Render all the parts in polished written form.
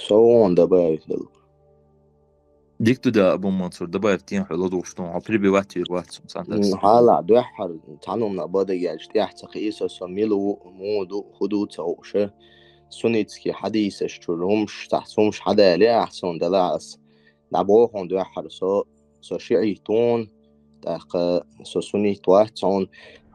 Son dabei del. ديك ده أبو منصور ده بقى يفتين حلو شتون عطري بيواتي واتسون سانتاكس Hala duhar tanum na bada geldi yahtaki isa samilu modu hudut وش سونيتسكي حديث اشترهمش تحسهمش حدا ليه أحسن دلاس دعبوهم دوحر سو شيعيتون تاق سو سونيت واتسون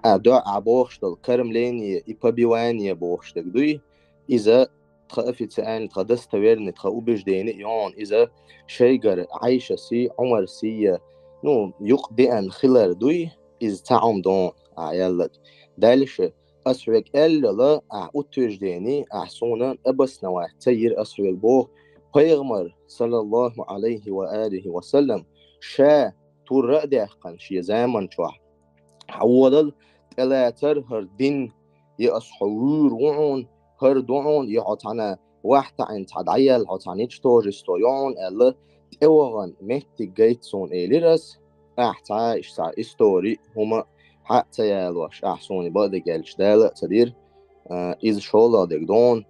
دو عبوش دل كرم لين يبابيوان يبوش دوي إذا تخافي تسأل تخدست ويرني تخوبش ديني يون إذا شيجر عايشة سي عمر سي نو يقدي أن خلال دوي إذا تعم دون عيالك دالش أسرق ألا أتوج ديني أحسونا أبس نوع تير أسرق بوه بيغمر صلى الله عليه وآله وسلم شا تور رأدي أخن شي زامن شوح حوضل تلاتر هر دين يأصحور وعون هر دعون يعطانا واحد عن تعديل عطاني تشتوج استويون ألا تأوغن مهتي جيتسون إليرس أحتا إشتا إستوري هما حتى يالوش أحسوني بعد جالش دالة تدير إذ شولا دقدون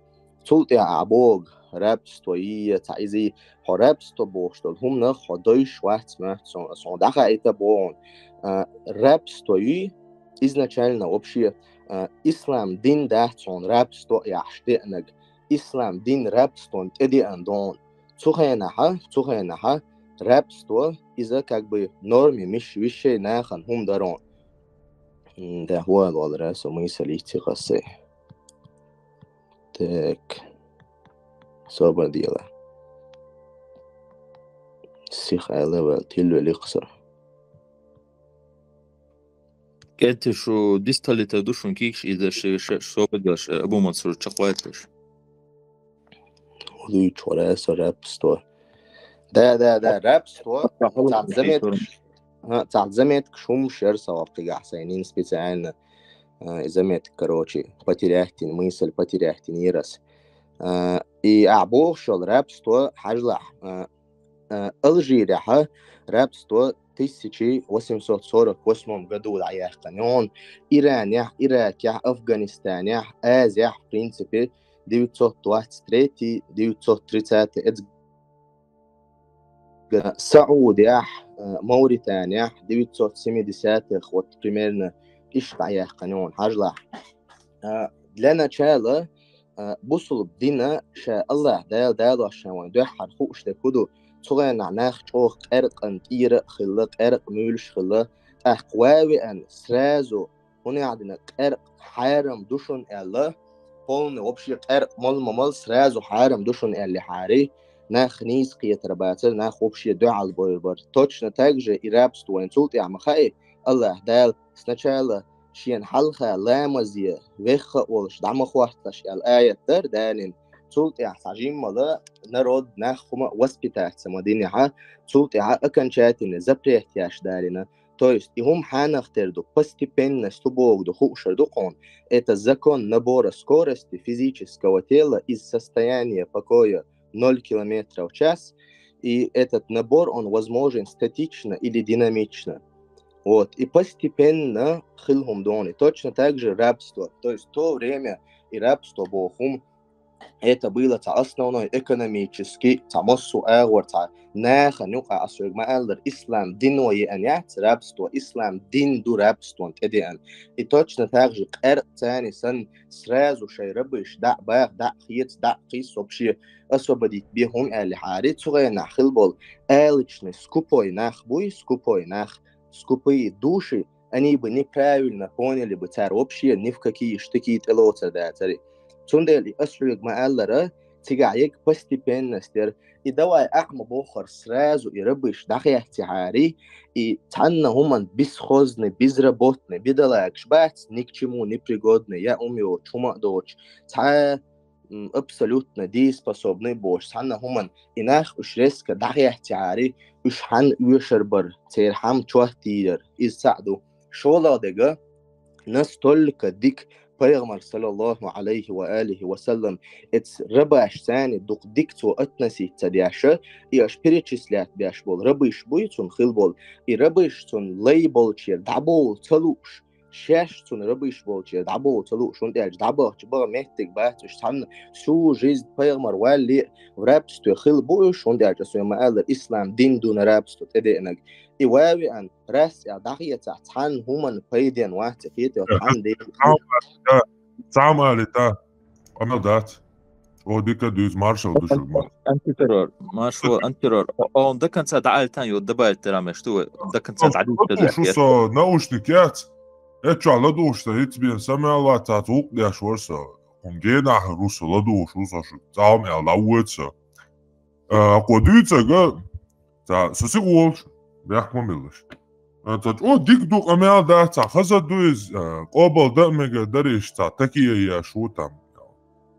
تلتي عبوغ رابستوية تعيزي رابستو بوشتل هم نخ خدوش واحد سمعتون أصون دخا إيتا بون رابستوي изначально вообще ислам дин дахтон рабсто яхштенаг ислам дин рабстон теди андон цухенаха рабство из-за как бы норме миш вещей нахан хум дарон да هو الوالرس мысль идти قصي так صبر ديلا سيخ على تلو لقصر كنت شو ديستالي تدوشون كيكش إذا شو بدش أبو منصور تشقواتش ودي تشوراس رابستو ده رابستو تعزمت شوم شر سواقي حسينين سبيسيالنا زمت كروتشي باتيريحتين ميسل باتيريحتين يرس и أعبوش الرابستو حجلح ألجيريا رابستو 1848 году العياقنيون إيران إراك أفغانستان آزيا в принципе 923 930 سعودية موريتانيا 970 вот примерно إيش العياقنيون حجلح لنا شاله بوصل بدينا شاء الله دال عشان ده حرفوش ده كده صغير نعناخ شوخ أرق أن تير خلق أرق مولش خلق أقوى أن سرازو هنا عندنا أرق حارم دوشون الله هون وبشي أرق مال سرازو حارم دوشون اللي حاري ناخ نيز قية رباتر ناخ وبشي دعا البويربر توش نتاجة إرابست وين تولت يا مخاي الله دال سنشال شين حلقة لا مزية ويخ ولش دعم خواتش الآية تر دانين تولت يا ساجين ماذا نرد ناخما وسبيتات سمديني ها تولت يا أكن شاتين زبريت ياش دارنا تويست يهم حانا اختردو постепенно стубог до хушер докон это закон набора скорости физического тела из состояния покоя 0 км в час и этот набор он возможен статично или динамично. Вот. И постепенно хилхум дони. Точно так же рабство. То есть в то время и рабство бохум это было основной экономический массу агор наха нюка асуг маалдер ислам диновый анят рабство ислам дин ду рабство тедиан. И точно так же кэр цани сан сразу шей рабыш да баг да хиец да қис вообще освободить бихум али хари цугай нахил бол эличный скупой нах буй скупой нах скупые души, они бы неправильно поняли бы царь вообще ни в какие штыки телоца да цари. Цундели асруг мааллара тигаек постепенно стер и давай ахма бохар сразу и рабыш дахяхти хари и танна хуман бесхозный, безработный, бедолаг, шбац ни к чему не пригодный, я умею чума дочь, та абсолютно дееспособный бош, танна хуман инах уж резко дахяхти хари уж хан уешербар, церхам чуахтидер, из саду, шола дега настолько дик Пайгамбар саллаллаху алейхи ва алихи ва саллам эц рабаш сани дук дикту относить цадяша и аж перечислять бяш бол рабыш буйцун хил бол и рабыш цун лейбол чер дабол цалуш شاش تون ربيش بولش دعبو تلو شون ديج دعبو جبا مهتك بات اشتحن سو جيز بيغمر والي رابستو خل بو شون ديج اسو ما قال الاسلام دين دون رابستو تدينك ايواوي ان راس يا داخيه تحن هما بيدين واحد فيت وتحن دي تعمل تا عمل دات وديك دوز مارشال دوش المال انترور ما شو انترور او ده كان ساعد عائل تاني ودبا ترى شتو ده كان ساعد عديد شو صار ناوشنكات اتش على دوش تهيت بين سمع الله تعتوق يا شورسا ونجينا روس لدو شو صار شو تعم يا لاوتسا قديتسا جا تا سسيقولش بيحكم ملش تجو ديك دوق امال دا تا خزا دوز قبل دمج دريش تا تكي يا شو تام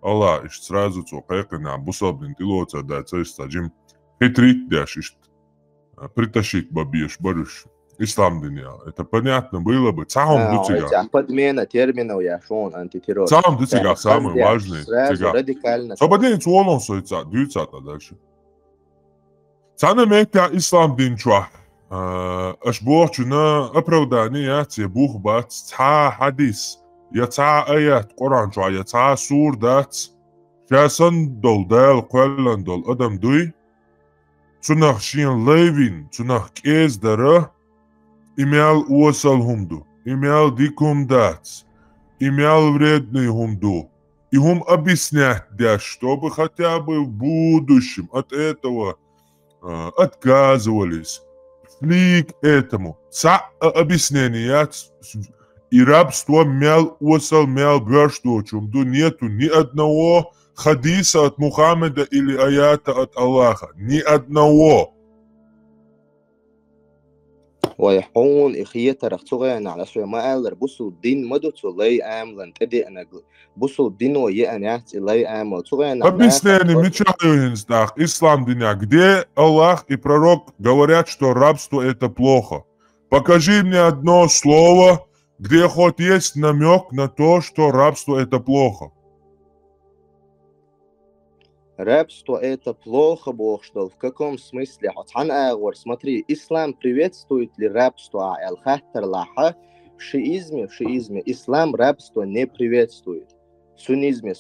الله اش сразу цокайкна бусабдин тилоца да цеста джим хитрит дашишт притащить бабьеш барыш исламдиня это понятно было бы цаум дуцига подмена терминов я шон антитеррор цаум дуцига самый важный сразу радикально сободин цуолон соица дюцата дальше цана мекта исламдин чва اشبوخنا اپرودانيات يبوخ بات تا حديث يتع آيات قرآن شو يتع سور دات شاسن دول دال قلن دول أدم دوي تنخ شين ليفين تنخ كيز داره إميال وصل هم دو إميال ديكم دات إميال вредный هم دو и هم объяснять, да, чтобы хотя бы в будущем от этого отказывались, шли к этому. Объяснения и рабство мял осал мял гашто, чумду нету ни одного хадиса от Мухаммеда или аята от Аллаха. Ни одного. ويحون إخية رختوغين على سوى ما قال بصوا الدين مدو تولي آملن تدي أنا بصوا الدين ويأن يحت إلي آمل توغين Объяснение мечтаю ислам дня, где Аллах и пророк говорят, что рабство это плохо. Покажи мне одно слово, где хоть есть намек на то, что рабство это плохо. Рабство это плохо, Бог, что в каком смысле? Смотри, ислам приветствует ли рабство? В шиизме ислам рабство не приветствует. В суннизме,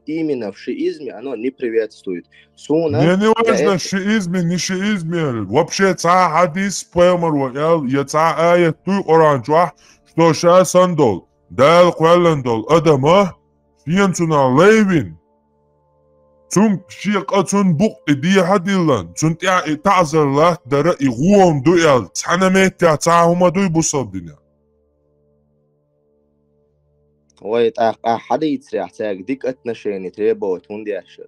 именно в шиизме оно не приветствует. Мне не важно, шиизме, не шиизме. Вообще, ца хадис поймар, я ца аят туй оранчуах, что сейчас андол, дал кваландол, адама, фиенцуна лейвин. Цун шиق цун бук идия хадиллан, цун تعذر له درا يغوم دويل تحنمت تعهما دوي بصدنا. ويت أحد يتسرع تاج ديك أتنشيني تريبا وتوندي أشر.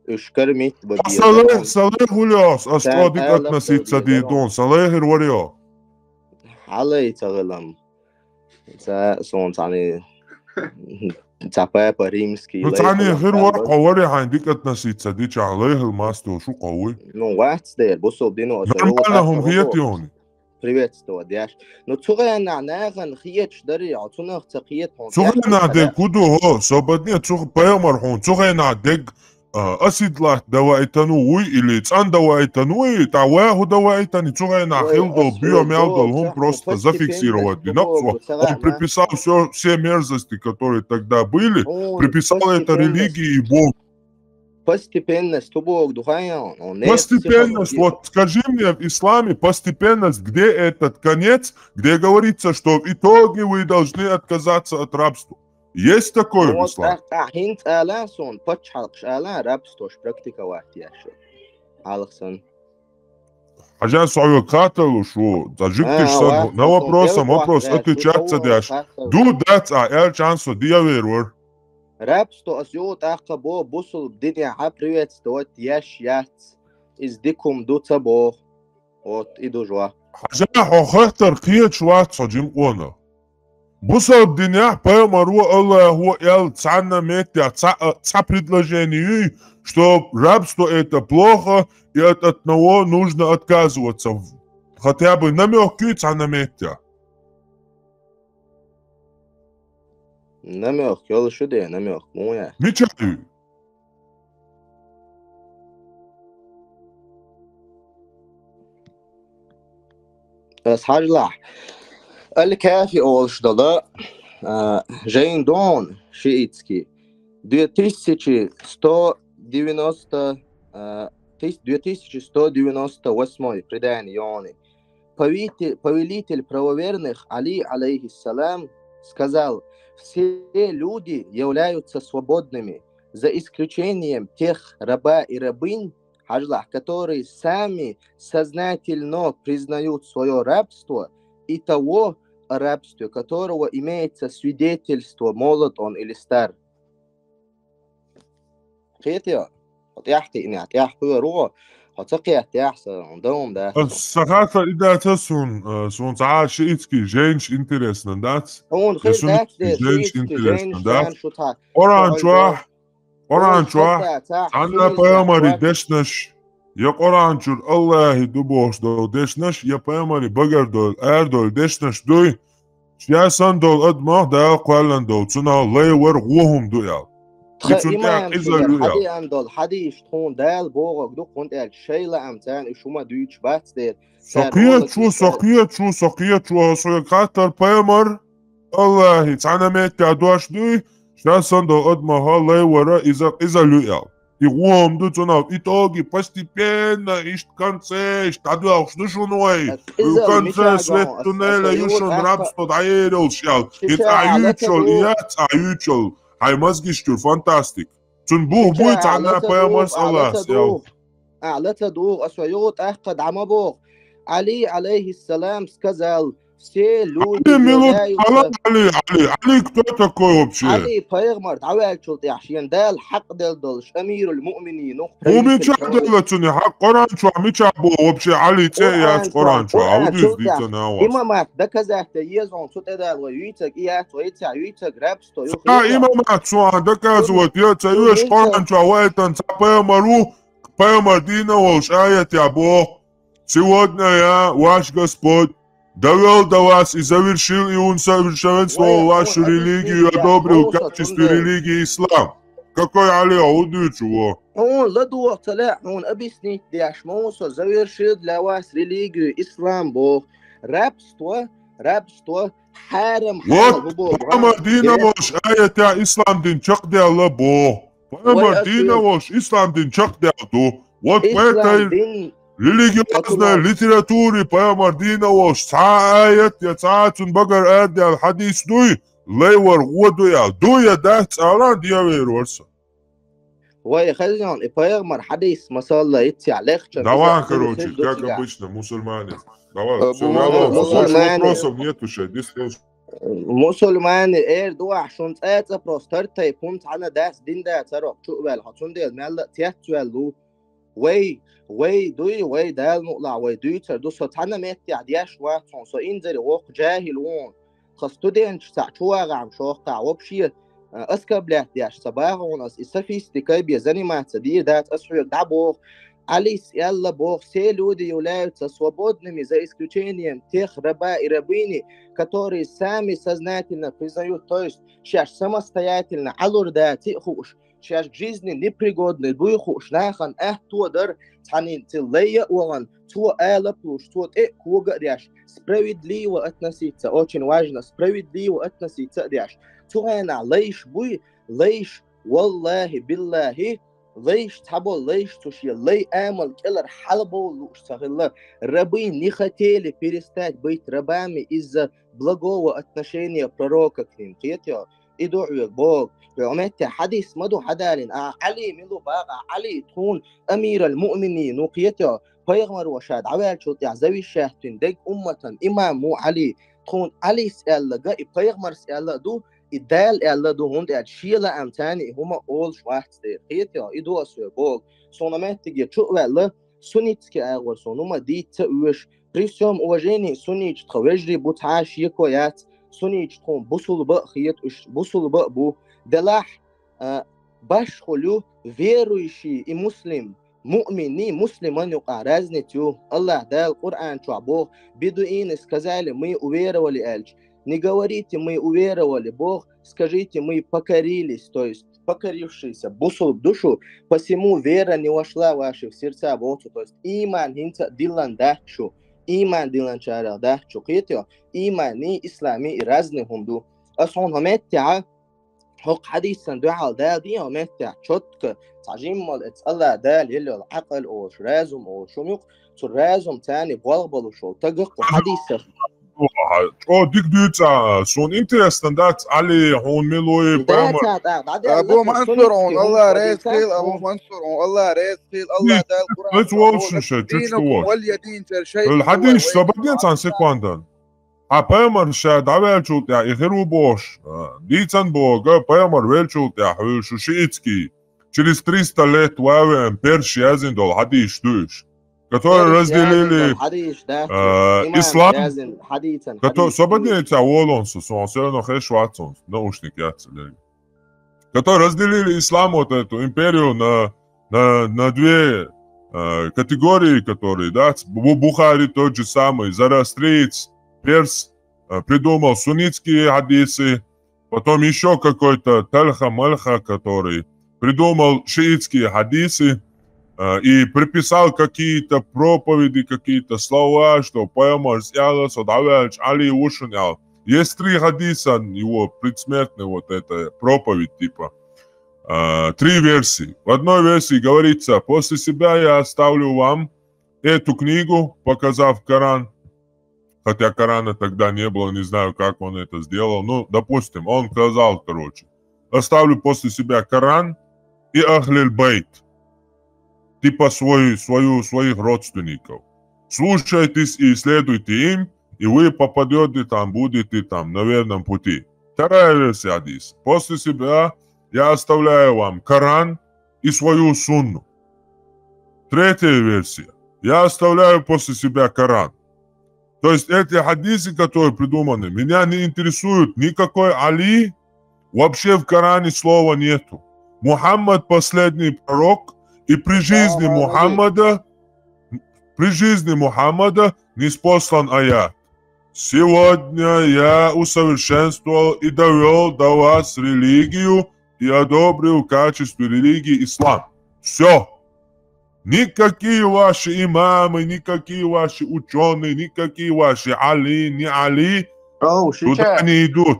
إشكر ميت ببيا. صلاه ولاس أسترا ديك أتنسيت سديدون صلاه الوريا. علي تغلم. صون تاني. تعبان بريمسكي. تاني غير ورقة وري عندك أتنسيت سديتش عليه الماستو شو قوي. Ну واحد بصوا بدينو نعملهم هيتيوني. приветствовал, дяш. Но цугана наган хиеч дари ацунах цахиет хон. цугана дек куду хо, сободне цуг паямар хон, цугана дек أسيدلات دواءتنوي اللي تان دواءتنوي تعواه دواءتني цугана хилдол биомялдол هم просто зафиксировать динаксу. Он приписал все мерзости, которые тогда были, приписал это религии и Богу. Постепенность, Бог, духовно. Постепенность, вот скажи мне в исламе постепенность, где этот конец, где говорится, что в итоге вы должны отказаться от рабства. Есть такое в исламе? Хинт аласон, почалкш ала рабство, практика вахтияшо. Алаксон. Хажан свою каталу, что зажиктиш на вопрос, отвечаться дашь. Ду дать, эл чансо диаверур. Рабство осьют ахабо бусул бдиня приветствовать яш из дикум дуца бог. Вот иду жва. Хажан хохахтар киет шват саджим кона. Бусул бдиня поймару Аллаху эл цанна метя ца предложение, что рабство это плохо и от одного нужно отказываться. Хотя бы намек цанна метя. намек, يلا شو ده намек, مو يعني. Мечтаю. بس حاجة الكافي Олшдала Жейн Дон Шиитский 2198 предание Ионы. Повелитель правоверных Али, алейхиссалям, сказал: все люди являются свободными, за исключением тех раба и рабынь, которые сами сознательно признают свое рабство, и того о рабстве, которого имеется свидетельство, молод он или стар. الثقافة إذا تسون تعال شيء جينش интересно, да? Он Jesunit جينش интересно, да? Orançua, anna payamari deşneş, ya orançur Allahi duboş do deşneş, ya payamari bagar dol, dol deşneş doy, ya san dol admah da qallan dol, tuna lay var guhum duyal. إمام حدي أندل حدي يشتون دال بوغك دو كنت الشيلة أمتان إشوما دويتش باتستير سقيت شو هسوي قاتل بيمر الله تعالى ميت عدواش دوي شاسن دو أدما هالي ورا إذا لويال يقوم دو تناو إتوغي постепенно إشت كانسي إشت عدوا شنو نوي وكانسي سلت تنيلا يوشن رابستو دعيرل شال إيات هاي مزجشتور فانتاستيك تنبوه بويت عنا بيامرس الله أعلت دوغ أسويوت أحقد عمبوغ علي عليه السلام سكزل все люди علي кто такой вообще? علي پیغمبر دعوال شلت عشان دال حق دلش أمير المؤمنين ومش دلتني حق قرآن شو مش عبو вообще علي تيات قرآن شو عودي دي تناوس إمامات دكزه تيزون صوت دال ويتك إيات ويتع ويتك رابستو إمامات شو دكز وتيات يوش قرآن شو ويتن پیغمبرو پیغمبر دينا وش آية عبو сегодня я ваш Господь довел до вас и завершил и усовершенствовал вашу религию, одобрил в качестве религии ислам. Какой Али Ауди чего? Он ладу طلع он объяснить дяш Моса завершил для вас религию ислам Бог. Рабство حرام Вот Мадина ваш аята ислам дин чакде Аллах Бог. Мадина ваш ислам дин чакде Аллах. Вот в этой религиозной литературе Пайгамбар дина ваш саает я цаатун багар ад al hadis дуй лейвар годуя дуя дат алан диавер ورسا. Ой, хазян, и Пайгамбар хадис масалла идти легче. Давай, короче, как обычно, мусульмане. Давай, все, вопросов нету, مسلمان دو عشان تأتى بروسترتي بونت عنا داس دين دا تروح شو بال حطون ديال مال تياتوال لو وي دوي وي دال نقلع وي دوي تردو ستانا ميتي عدياش واتون سو إنزل ووق جاهلون خستو دين شتاعتوا غام شوقع وبشي أسكبلات دياش صباغون أس إسافيستيكاي بيزاني ما تدير دات أسحو دعبوغ Алис и Алла Бог, все люди являются свободными за исключением тех раба и рабыни, которые сами сознательно признают, то есть сейчас самостоятельно, алурда, тихуш, сейчас к жизни непригодный, буйхуш, нахан, туадар, танин, тиллея, уган, туа эла плюш, туа куга ряш, справедливо относиться, очень важно, справедливо относиться ряш. Туана, лейш буй, лейш, والله بالله ليش تحبوا ليش تشي لي أمل كلر حلبوا لوش سهلا ربي نختيلي перестать быть рабами из-за благого отношения пророка к ним. Киетя идуя Бог. وعمت حديث مدو حدالين علي ملو باغا علي تكون أمير المؤمنين وقيتيا پیغمبر وشاد عوال شوت يعزوي الشاهدين دق أمة إمام مو علي تكون علي سأل لقا پیغمبر سأل دو إدال ألا دو هند أشيلا أمتاني هما أول شواحد ستير خيتيا إدو أسوي بوغ سونامات تجي شو ولا سونيتسكي أغور سونوما دي تأوش بريسيوم أوجيني سونيج تخوجري بوتعاش يكويات سونيج تكون بوصل بق خيت بوصل بق بو دلاح باش خلو верующий и муслим مؤمني مسلمان يقع разницу الله дал Коран что Бог бедуины сказали мы уверовали эльч. Не говорите, мы уверовали, Бог, скажите, мы покорились, то есть покорившиеся, бусул в душу, посему вера не вошла в ваши сердца, то есть иман хинца дилан дахчу, إيمان ديلان شارع ده شقيتيو إيماني إسلامي رزني هم دو أصون همتع حق حديث سندوع ده دي همتع شتك تعجيم مال الله ده اللي العقل أو رازم أو شميق رازم تاني بغلبل شو تجق حديث ديك دوتا سون انترستاندات علي هون ميلوي بامر ابو منصور الله رزقيل ابو منصور الله رزقيل الله ده القران لتوش دينكم واليدين شيء الحديث سبدين عن سيكواندان بامر شاد عبالشوت يا يخرو بوش ديتان بوغا بامر ويلشوت يا شو شيتسكي через 300 лет вавен перши азиндол حديث دوش который разделили ислам, который свободнее Олонсу, он все равно хэшватсон, наушники отцели, которые разделили ислам вот эту империю на две категории, которые, да, Бухари тот же самый, Зарастриец, Перс придумал суннитские хадисы, потом еще какой-то Тальха-Мальха, который придумал шиитские хадисы, и приписал какие-то проповеди, какие-то слова, что Пайгамбар сделал, Али ушунял. Есть 3 хадиса его предсмертной вот этой проповедь, типа 3 версии. В одной версии говорится: после себя я оставлю вам эту книгу, показав Коран. Хотя Корана тогда не было, не знаю, как он это сделал. Ну, допустим, он сказал, короче, оставлю после себя Коран и Ахлиль Байт. Типа своих родственников. Слушайтесь и следуйте им, и вы попадете там, будете там на верном пути. Вторая версия хадиса. После себя я оставляю вам Коран и свою сунну. Третья версия. Я оставляю после себя Коран. То есть эти хадисы, которые придуманы, меня не интересуют. Никакой Али, вообще в Коране слова нету. Мухаммад последний пророк, и при жизни Мухаммада ниспослан аят. Сегодня я усовершенствовал и довел до вас религию и одобрил в качестве религии ислам. Все. Никакие ваши имамы, никакие ваши ученые, никакие ваши Али, не Али туда не идут.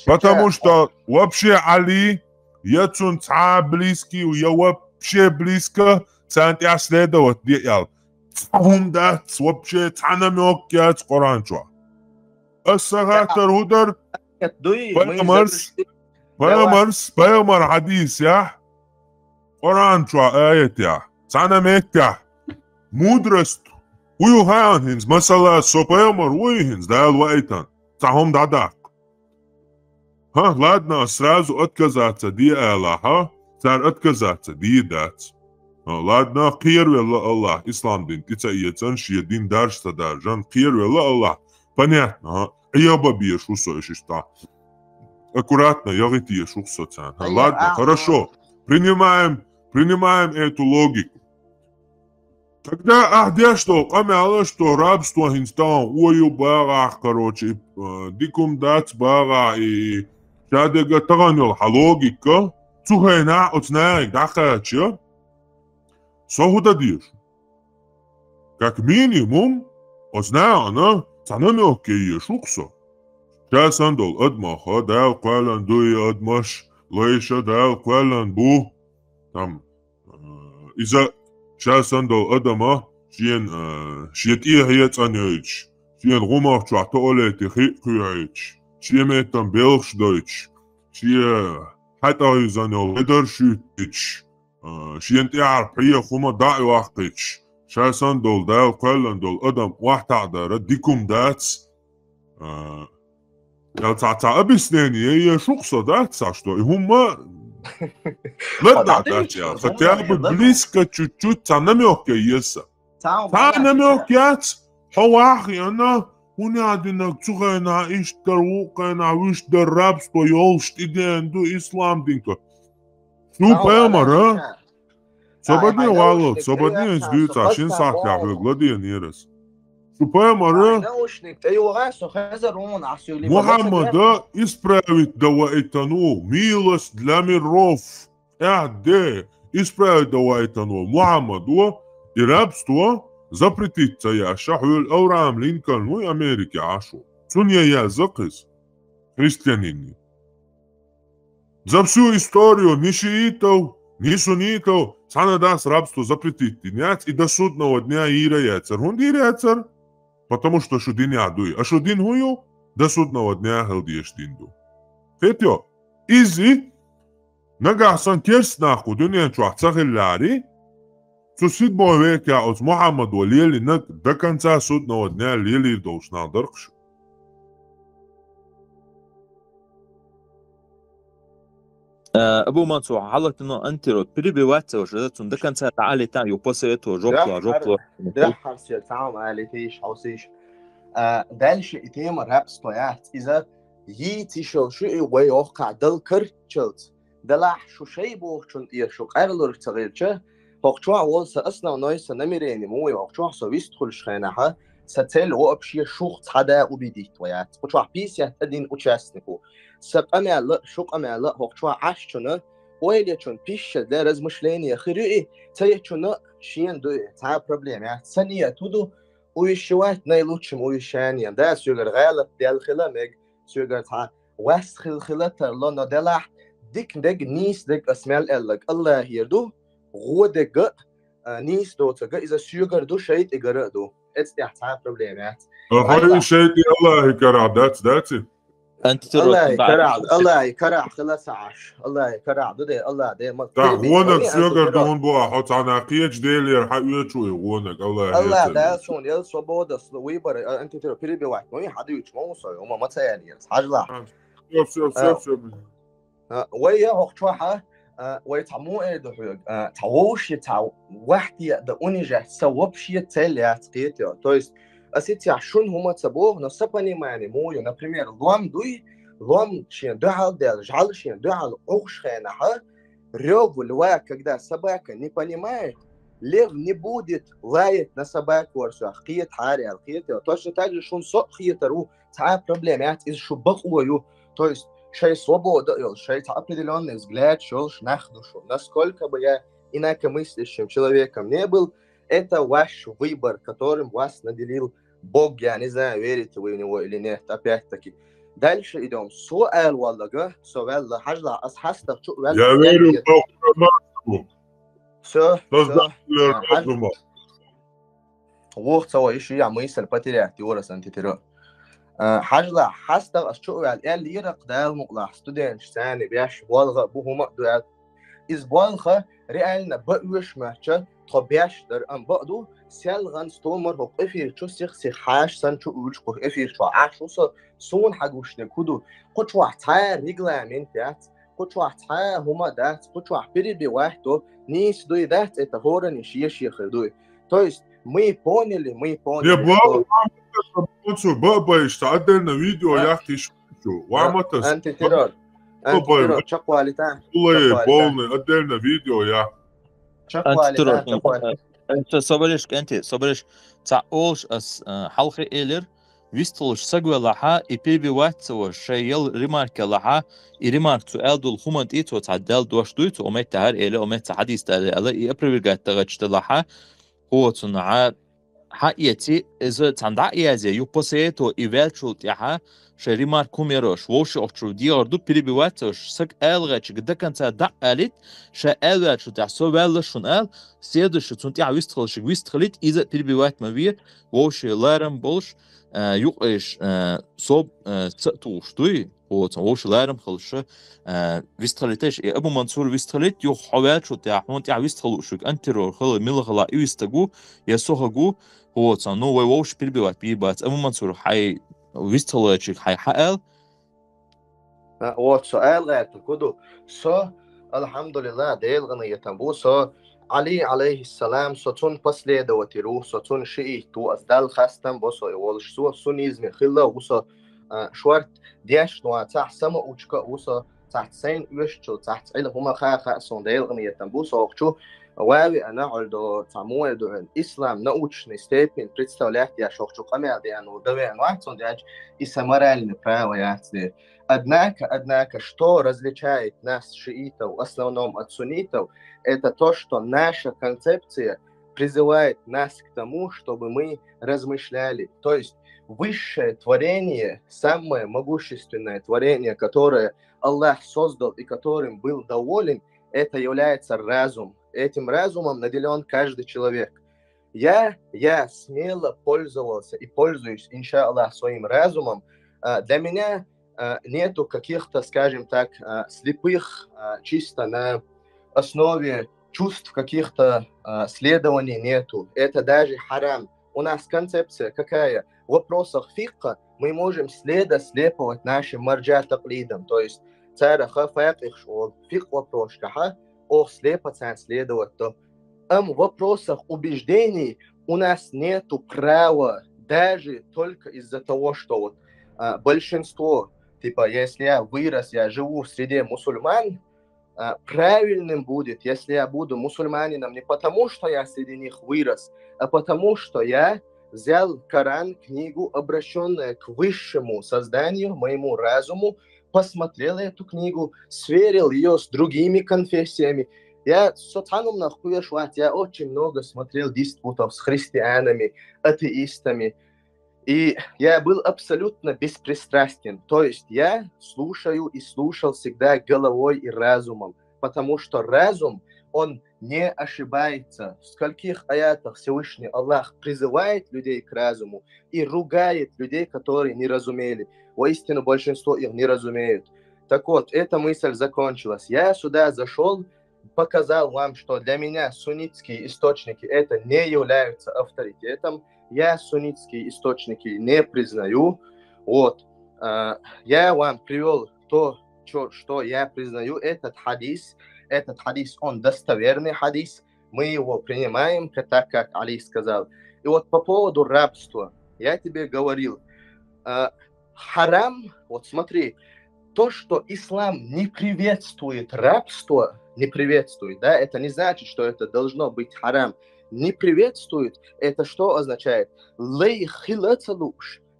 Потому что вообще Али, яцун ца близкий, я вообще близко, цант я следовать делал. Цахумда, вообще цанамек я Коранчуа. الصغاتر هدر بيمر حديث يا قرآن شو آيات يا سانا ميكا مدرست ويو هانهنز مثلا سو بيمر ويهنز دا الوقتان تاهم داداك ها ладно сразу отказаться диала ха цар отказаться диедать ладно первый Аллах ислам дин тицаецан шиедин даршта даржан первый Аллах. Понятно, я бабье шусо еще что. Аккуратно, я ведь шусо цан. Ладно, хорошо. Принимаем эту логику. Когда где что, амяла что рабство инстан, ою бага, короче, дикум дац бага и шадега таганил логика, цухайна отзнай дахача. Сохуда дишь. Как минимум, отзнай она. Санамек шуксо. Шасандол адмаха дал квалан дуи адмаш лейша дал квалан бу. Там иза шасандол адама шиет ихьет анёйч. Шиен гумах чуахта олети хикуяйч. Шиемет там белш дойч. Шие хата изанол ледер шютич. Шиен тиар пия хума да'i вахтич. شاسان دول دال قلن دول أدم واحد عدارة ديكم داتس يا تعتا أبسناني هي شخصة داتس عشتو هما لا داتس يا فتياب بليسكا تشوت تعنميوك يسا تعنميوك ياتس هو أخي أنا هنا عدنا تغينا إشتر وقينا ويشتر رابستو يولشت إدين دو إسلام دينكو شو بامر Свободнее валот, свободнее сдвинуться, а шин сахля, гладия нерас. Шупаймара Мухаммада исправить давайтану, милость для миров. Исправить давайтану Мухаммаду и рабство запретить يا شحول أورام لينكولن وأمريكا عاشو سونيا يا زقز христианини. За всю историю ни шиитов, ни суннитов сана даст рабство запретить. Нет, и до судного дня ира яцер. Хунди яцер, потому что шудин ядуй. А шудин хую до судного дня хелдиеш динду. Фетё, изи нагасан керс наху дуния чуах цахиллари сусид бовека от Мухаммад валили нак до конца судного дня лили должна дыркш. ابو منصور حالك انه انت بريبي واتس وشدتون ده كان تعالي تاع يوبوسيتو جوبلا ده حرسي تعاون عليتيش حوسيش دالش اتيم راب ستويات اذا يتي شو ويوقع دل كرتشلت دلح شو شي بوخشون ايه شو قرلور تغيرچه هوقچوا ولس اصلا نويس نميريني مو هوقچوا سو ويستخل شخينها ستل وابشي شوخ حدا وبيديت ويات وچوا بيسيا تدين участнику سبقمع شقمع لا هوقچوا عاشچونه ويليچون بيش درز مشليني خيري تيچونه شين دو تا بروبليم يا ثانيه تودو ويشوات نايلوچم ويشاني ده سوغر غالط ديال خلامك سوغر تا واس خلخلت لنا دلح ديك دك نيس دك اسمال الك الله يردو غودك نيس دوتك اذا سوغر دو شيت اغردو اتس دي تا بروبليم يا هاي شيء الله يكرع that's it انت الله يكرع خلاص عاش الله يكرع ده الله ده ما غونك سوغر دون بو حط عناقيه جديل حقيقه شو غونك الله ده سون يل صبود سلوي بر انت ترى بريبي واحد ما حدا يتموس وما ما تاني حاجه شوف ويا هوخشوها ويتعمو ايه ده تعوش يتعو واحد ده اونيجا سوبشي تليات قيتو то есть أسيتي عشون هما تبوه نصبني معني مو например лом شين дал жал شين дал охшхенаха рёв льва когда собака не понимает лев не будет лаять на собаку قيت حاري القيت точно так же шун со قيترу та проблемات из шубахую то есть شيء свобода شيء определённый взгляд шёл нахду насколько бы я инакомыслящим человеком не был это ваш выбор, которым вас наделил Бог. Я не знаю, верите вы в него или нет. Опять-таки. Дальше идем. Суал валлага. Суал хажла асхаста. Я верю в Бога. Все. Вот того еще я мысль потерять. Юрас антитеррор. حاجة حاسة أشوف على اللي يرقدال مقلع ستودنت ثاني بيش بالغ بوهم دوال إز بالغ رأينا بقوش مهجة طبيعش در أم بقدو سيالغان ستومر هو قفير شو سيخ حاش سان شو أولش قف قفير شو عاش وصا سون حقوش نكودو قد واحد تاير رجلا من تيات قد واحد تاير هما دات قد واحد بري بواحدو نيس دوي دات اتهورا نشيش يخدوي تويست мы поняли. بابا اشتعدلنا فيديو يا اختي شو وعمت антитеррор чаквалитан والله بولنا قدلنا فيديو يا انت صبرش تعولش اس حلقه ايلر вистолш сагва лаха и перебиваться шейл ремарка лаха и ремарк цу элдул хумант ито تعدل دوش دويتو امت تهر الى امت حديث تهر الى يبريغات تغچت لаха هو صنع حقيقتي إذا تندع يازي يبصيتو إيفالشولت ياها شريمار كوميروش ووش أخترو دياردو بريبيواتوش سك ألغاتش قد كانت دع أليت شا ألغاتشو تحسو بالشون أل سيدوش تنتيع ويستخلت إذا بريبيوات مبير ووش لارم بولش يقش صوب تأتوش دوي ووش لارم خلش ويستخلتش أبو منصور ويستخلت يو حوالشو تحونتيع ويستخلوشك أنترور خل ملغلا يستغو يسوهغو هو صنو ووش بريبيوات بيبات أبو منصور حي ويستخلتشك حي حقل вот سؤال غير كودو الحمد لله ديل غنية تنبو علي عليه السلام ستون بسلي دوتيرو ستون شيء تو أزدال خاستم بسو يولش سونيزم خلا وسا شوارت دياش نوع تحت سما وشكا وسا تحت سين وشتو تحت إلا هما خا سون ديل غنية تنبو سوقشو واوي أنا عالدو تعموه دو الإسلام نوش نستيبين представлять я шохчу камеди ану даве ануатсон дяч и саморальный право яцли. Однако, что различает нас, шиитов, в основном от суннитов, это то, что наша концепция призывает нас к тому, чтобы мы размышляли. То есть высшее творение, самое могущественное творение, которое Аллах создал и которым был доволен, это является разум. Этим разумом наделен каждый человек. Я смело пользовался и пользуюсь, иншаллах, своим разумом. Для меня нету каких-то, скажем так, слепых, чисто на основе чувств каких-то следований нету. Это даже харам. У нас концепция какая? В вопросах фикха мы можем следовать нашим марджа таклидам. То есть цараха факих шол, фик вопрос, каха, слепо следовать. То в вопросах убеждений у нас нету права, даже только из-за того, что вот большинство, типа, если я живу в среде мусульман, правильным будет, если я буду мусульманином не потому, что я среди них вырос, а потому, что я взял Коран, книгу, обращенную к высшему созданию, моему разуму, посмотрел эту книгу, сверил ее с другими конфессиями. Я очень много смотрел диспутов с христианами, атеистами, и я был абсолютно беспристрастен. То есть я слушаю и слушал всегда головой и разумом, потому что разум, он не ошибается. В скольких аятах Всевышний Аллах призывает людей к разуму и ругает людей, которые не разумели. Воистину большинство их не разумеют. Так вот, эта мысль закончилась. Я сюда зашел, показал вам, что для меня суннитские источники это не являются авторитетом. Я суннитские источники не признаю. Вот. Я вам привел то, что я признаю. Этот хадис, он достоверный хадис. Мы его принимаем, так как Али сказал. И вот по поводу рабства. Я тебе говорил. Харам, вот смотри, то, что ислам не приветствует рабство, не приветствует, да, это не значит, что это должно быть харам. Не приветствует, это что означает?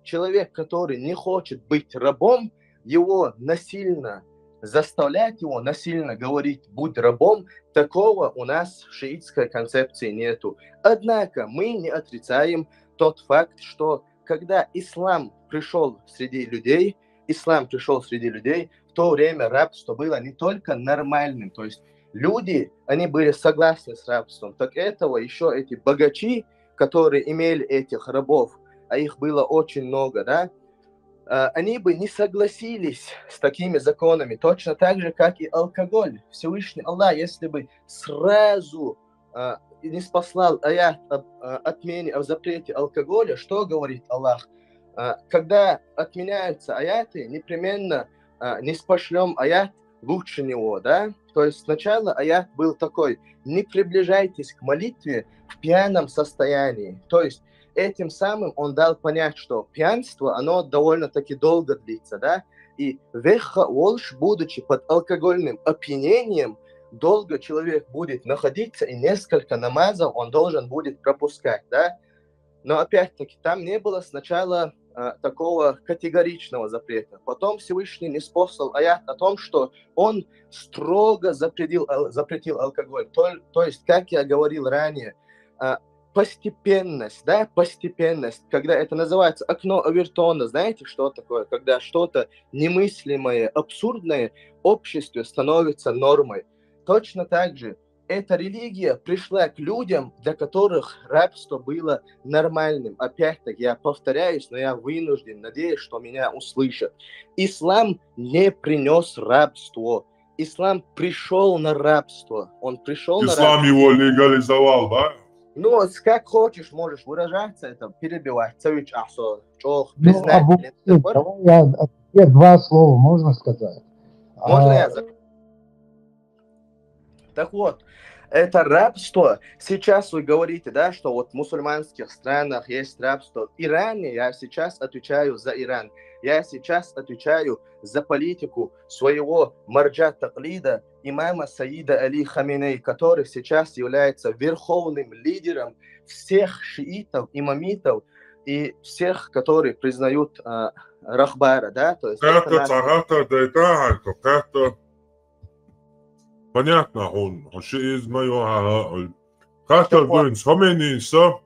Человек, который не хочет быть рабом, его насильно заставлять его, насильно говорить «будь рабом», такого у нас в шиитской концепции нету. Однако мы не отрицаем тот факт, что когда ислам пришел среди людей, в то время рабство было не только нормальным, то есть люди, они были согласны с рабством. Так этого еще эти богачи, которые имели этих рабов, а их было очень много, да, они бы не согласились с такими законами, точно так же, как и алкоголь. Всевышний Аллах, если бы сразу не спаслал аят об отмене, о запрете алкоголя, что говорит Аллах? Когда отменяются аяты, непременно не спошлем аят лучше него, да? То есть сначала аят был такой: не приближайтесь к молитве в пьяном состоянии. То есть этим самым он дал понять, что пьянство, оно довольно-таки долго длится, да? И веха волш, будучи под алкогольным опьянением, долго человек будет находиться, и несколько намазов он должен будет пропускать, да? Но опять-таки там не было сначала такого категоричного запрета. Потом Всевышний не спослал аят о том, что он строго запретил алкоголь. То есть, как я говорил ранее, постепенность, да, постепенность, когда это называется окно Овертона, знаете, что такое? Когда что-то немыслимое, абсурдное в обществе становится нормой. Точно так же эта религия пришла к людям, для которых рабство было нормальным. Опять-таки, я повторяюсь, но я вынужден, надеюсь, что меня услышат. Ислам не принес рабство. Ислам пришел на рабство. Он пришел на рабство. Ислам его легализовал, да? Ну, как хочешь, можешь выражаться, это перебивать. Я два слова можно сказать? Можно я? Так вот, это рабство. Сейчас вы говорите, да, что вот в мусульманских странах есть рабство. В Иране я сейчас отвечаю за Иран. Я сейчас отвечаю за политику своего марджа таклида, имама Саида Али Хаминей, который сейчас является верховным лидером всех шиитов, имамитов и всех, которые признают рахбара, да, то есть понятно, он шиизм, Хатар дойнс Хоменийса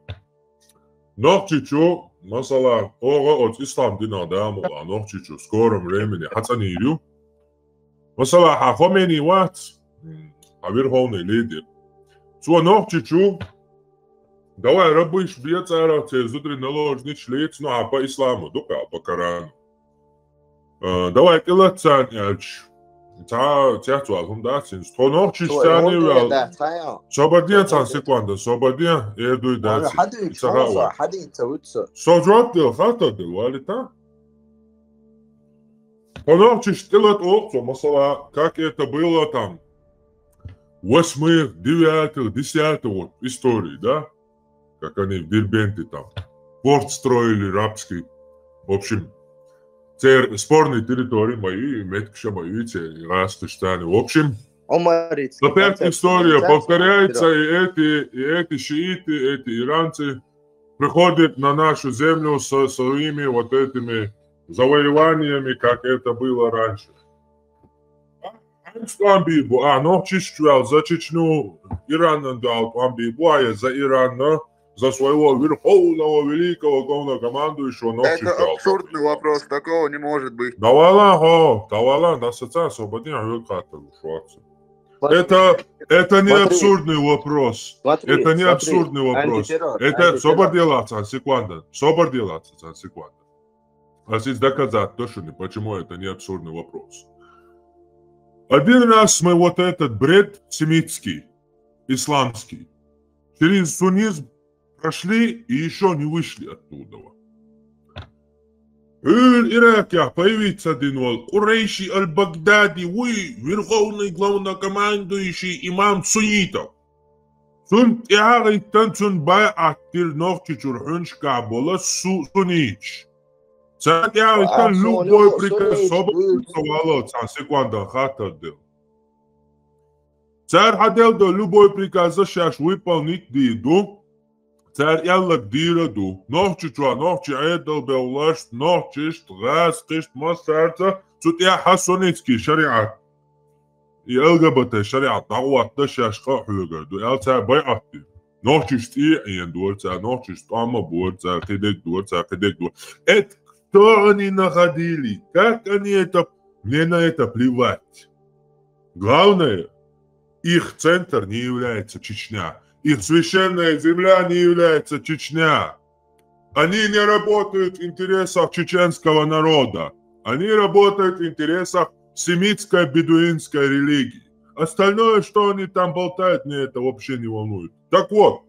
Нохчичу масала ого от ислам дина дамула Нохчичу в скором времени хацанирю. Масала Хомейни ват верховный лидер. Цо Нохчичу давай рабыш бьется те зутри наложный члец, ну а по исламу, дука по Корану. Давай килацан элч. Театуал фундацин. То Нохчич тяни вел. Сободен цан секунда, сободен эдуй даци. Соджот дел хата дел валита. То Нохчич тилат опцо, масала, как это было там 8-х, 9-х, 10-х истории, да? Как они в Дербенте там порт строили рабский. В общем, спорные территории мои, Меткша мои, Растыштаны. В общем, опять история повторяется, и эти шииты, эти иранцы приходят на нашу землю со своими вот этими завоеваниями, как это было раньше. Нохчичу за Чечню Иран дал амбибуая за Иран, за своего верховного великого главнокомандующего Нохчичу. Это абсурдный вопрос, такого не может быть. Давала, да социально освободим, это не абсурдный вопрос. Это не абсурдный вопрос. Это соборделаться, секунда. А здесь доказать точно, почему это не абсурдный вопрос. Один раз мы вот этот бред семитский, исламский, через суннизм прошли и еще не вышли оттуда. Ираке появится один вол. Курейши аль-Багдади, вы верховный главнокомандующий имам суннитов. Сунт иагай танцун бай аттир нохчичур хуншка бола суннич. Царь иагай любой приказ собой секунда хата дел. Царь хотел до любой приказ сейчас выполнить диду. Царь яллак дираду. Нохчичуа, нохчи эдал беллашт, нохчишт, газ, кишт, масарца. Цут я хасоницкий шариат. И ЛГБТ шариат, дауат, дашаш хахюгарду. Ял царь байатти. Нохчишт и эндур, царь нохчишт амабур, царь кидек дур, царь кидек дур. Это кто они находили? Как они это... Мне на это плевать. Главное, их центр не является Чечня. Их священная земля не является Чечня. Они не работают в интересах чеченского народа. Они работают в интересах семитской бедуинской религии. Остальное, что они там болтают, мне это вообще не волнует. Так вот,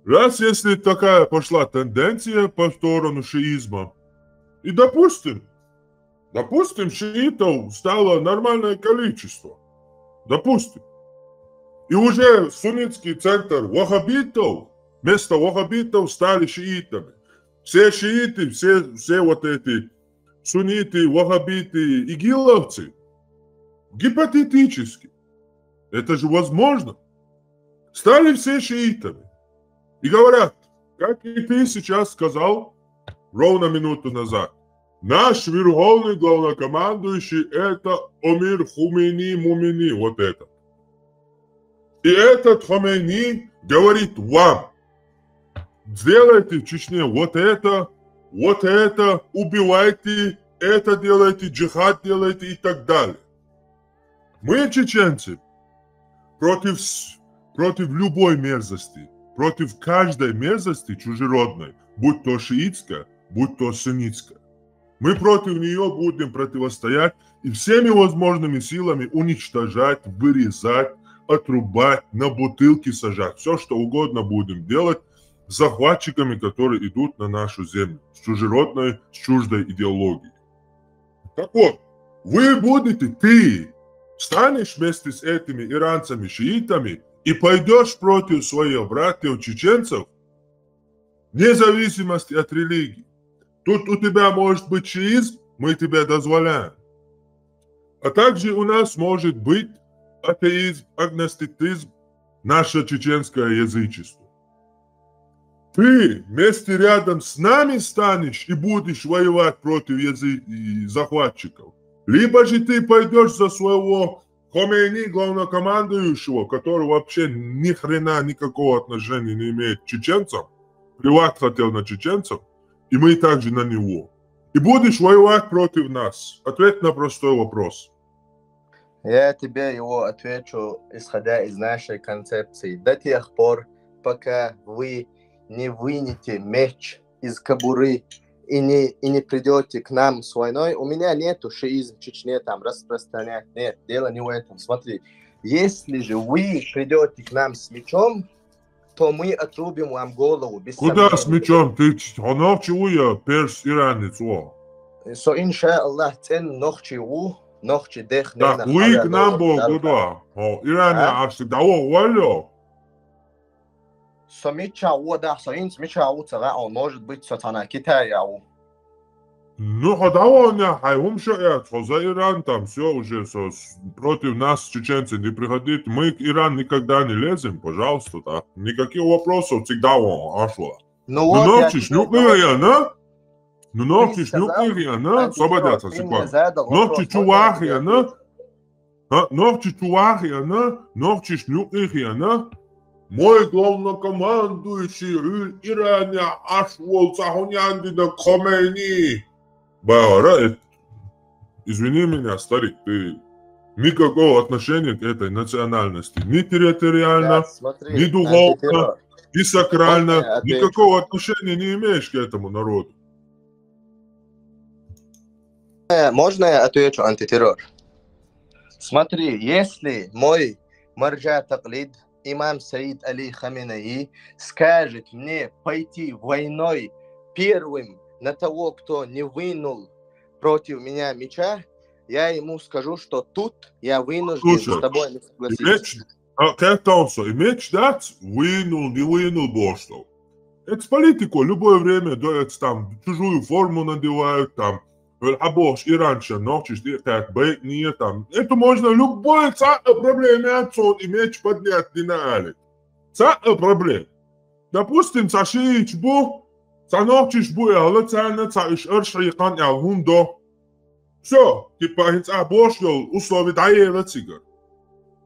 раз если такая пошла тенденция по сторону шиизма, и допустим, шиитов стало нормальное количество. Допустим. И уже суннитский центр ваххабитов, вместо ваххабитов стали шиитами. Все шииты, все вот эти сунниты, ваххабиты, игиловцы, гипотетически, это же возможно, стали все шиитами. И говорят, как и ты сейчас сказал, ровно минуту назад, наш верховный главнокомандующий это Амир Хумейни Мумини, вот это. И этот Хомейни говорит вам, сделайте в Чечне вот это, убивайте, это делайте, джихад делайте и так далее. Мы, чеченцы, против любой мерзости, против каждой мерзости чужеродной, будь то шиитская, будь то суннитская. Мы против нее будем противостоять и всеми возможными силами уничтожать, вырезать, отрубать, на бутылки сажать. Все, что угодно будем делать с захватчиками, которые идут на нашу землю. С чужеродной, с чуждой идеологией. Так вот, ты станешь вместе с этими иранцами, шиитами и пойдешь против своих братьев-чеченцев вне зависимости от религии. Тут у тебя может быть шиизм, мы тебе дозволяем. А также у нас может быть атеизм, агностицизм, наше чеченское язычество. Ты вместе рядом с нами станешь и будешь воевать против захватчиков. Либо же ты пойдешь за своего Хомейни, главнокомандующего, который вообще ни хрена никакого отношения не имеет к чеченцам, плевать хотел на чеченцев, и мы также на него. И будешь воевать против нас? Ответь на простой вопрос. Я тебе его отвечу, исходя из нашей концепции. До тех пор, пока вы не вынете меч из кобуры и не придете к нам с войной, у меня нету шиизм в Чечне там распространять. Нет, дело не в этом. Смотри, если же вы придете к нам с мечом, то мы отрубим вам голову. Без Куда сомнения. с мечом? Ты чего я перс иранец? So, иншаллах, цен нохчи у, нохчи дех. Так, вы к нам был куда? Иране, всегда валю. So, меча у, да, so, инс меча у, он может быть сатана Китая у. Ну, ходовня, хайум шаят, за Иран там все уже против нас, чеченцы, не приходите. Мы к Ирану никогда не лезем, пожалуйста, так. Никаких вопросов всегда ошло. Ну вот, ночи шлюпные, да? Ну, ночи шлюпные, да? Освободятся, секунду. Ночи чувахи, да? Ночи чувахи, да? Ночи шлюпные, да? Мой главнокомандующий Иране Ашвол Цахуняндина Хомейни. Бара, извини меня, старик, ты никакого отношения к этой национальности, ни территориально, ни духовно, ни сакрально, никакого отношения не имеешь к этому народу. Можно я отвечу антитеррор? Смотри, если мой марджа таклид, имам Саид Али Хаминеи, скажет мне пойти войной первым на того, кто не вынул против меня меча, я ему скажу, что тут я вынужден с тобой не согласиться. Как там все? И меч дать? Вынул, не вынул, бошто. Это политику. Любое время дается там, чужую форму надевают, там, а бош, и раньше ночи, как бейт, не там. Это можно любой проблеме отцом и меч поднять не на проблем. Допустим, сашич бу, саночиш буяла цена, цаиш аршайкан ялгундо. Все, типа, бошел, условия даева цигар.